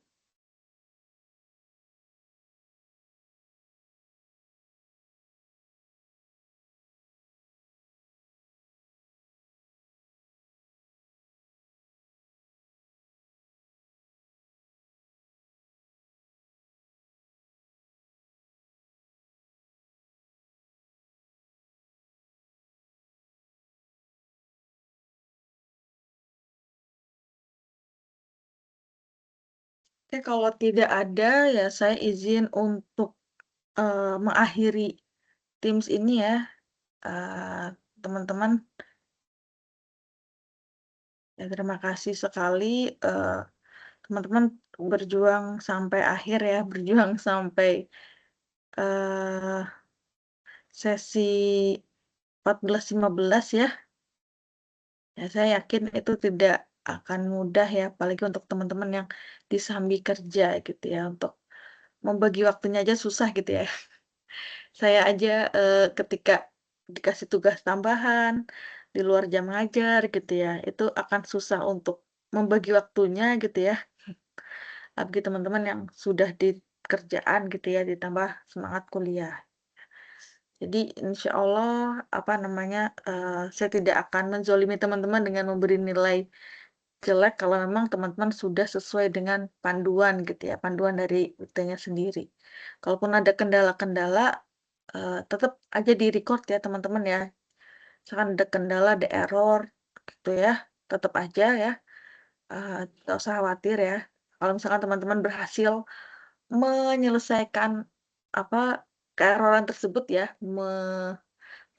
Oke, kalau tidak ada ya saya izin untuk, mengakhiri Teams ini ya, teman-teman. Ya terima kasih sekali, teman-teman berjuang sampai akhir ya, berjuang sampai, eee, sesi 14:15 ya. Ya saya yakin itu tidak akan mudah ya, apalagi untuk teman-teman yang disambi kerja gitu ya, untuk membagi waktunya aja susah gitu ya. Saya aja, ketika dikasih tugas tambahan, di luar jam ngajar gitu ya, itu akan susah untuk membagi waktunya gitu ya, apalagi teman-teman yang sudah di kerjaan gitu ya, ditambah semangat kuliah. Jadi insya Allah, apa namanya, saya tidak akan menzolimi teman-teman dengan memberi nilai jelek kalau memang teman-teman sudah sesuai dengan panduan gitu ya, panduan dari rutenya sendiri. Kalaupun ada kendala-kendala, tetap aja di-record ya teman-teman ya. Misalkan ada kendala, ada error gitu ya, tetap aja ya, nggak usah khawatir ya. Kalau misalkan teman-teman berhasil menyelesaikan apa, keeroran tersebut ya,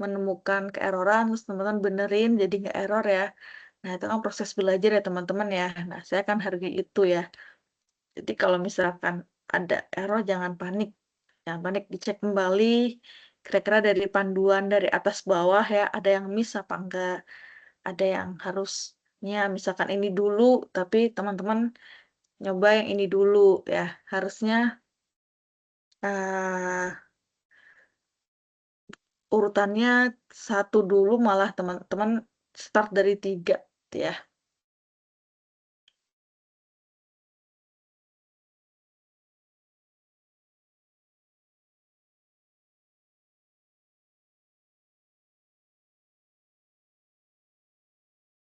menemukan keeroran terus teman-teman benerin jadi nggak error ya. Nah, itu kan proses belajar ya teman-teman ya. Nah, saya kan hargai itu ya. Jadi kalau misalkan ada error jangan panik. Jangan panik, dicek kembali kira-kira dari panduan dari atas bawah ya, ada yang miss apa enggak. Ada yang harusnya misalkan ini dulu, tapi teman-teman nyoba yang ini dulu ya. Harusnya eh, urutannya satu dulu malah teman-teman start dari tiga gitu ya.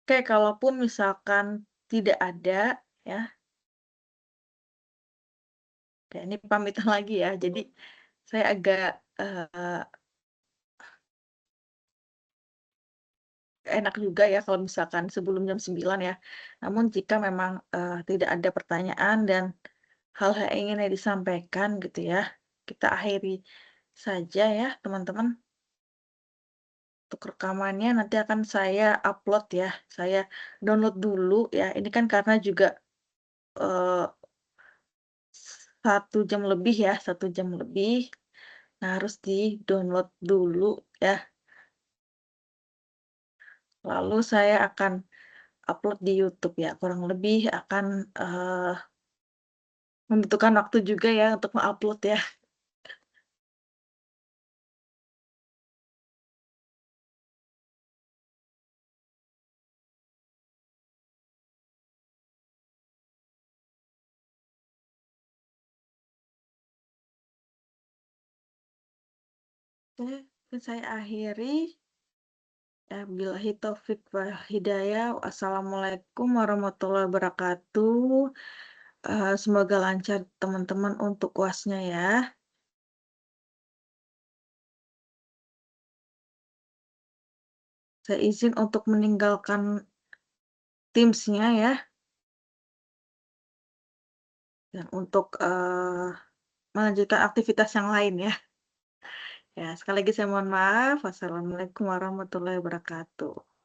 Oke, kalaupun misalkan tidak ada ya, kayak ini pamitan lagi ya. Jadi saya agak eh, enak juga ya kalau misalkan sebelum jam 9 ya. Namun jika memang tidak ada pertanyaan dan hal-hal yang ingin disampaikan gitu ya, kita akhiri saja ya teman-teman. Untuk rekamannya nanti akan saya upload ya. Saya download dulu ya. Ini kan karena juga eh, 1 jam lebih ya, 1 jam lebih. Nah, harus di-download dulu ya. Lalu saya akan upload di YouTube ya. Kurang lebih akan membutuhkan waktu juga ya untuk mengupload ya. Oke, saya akhiri. Ya, billahi taufik wal hidayah. Wassalamualaikum warahmatullahi wabarakatuh. Semoga lancar teman-teman untuk UASnya ya. Saya izin untuk meninggalkan Teams-nya ya, dan untuk, melanjutkan aktivitas yang lain ya. Ya, sekali lagi saya mohon maaf. Wassalamualaikum warahmatullahi wabarakatuh.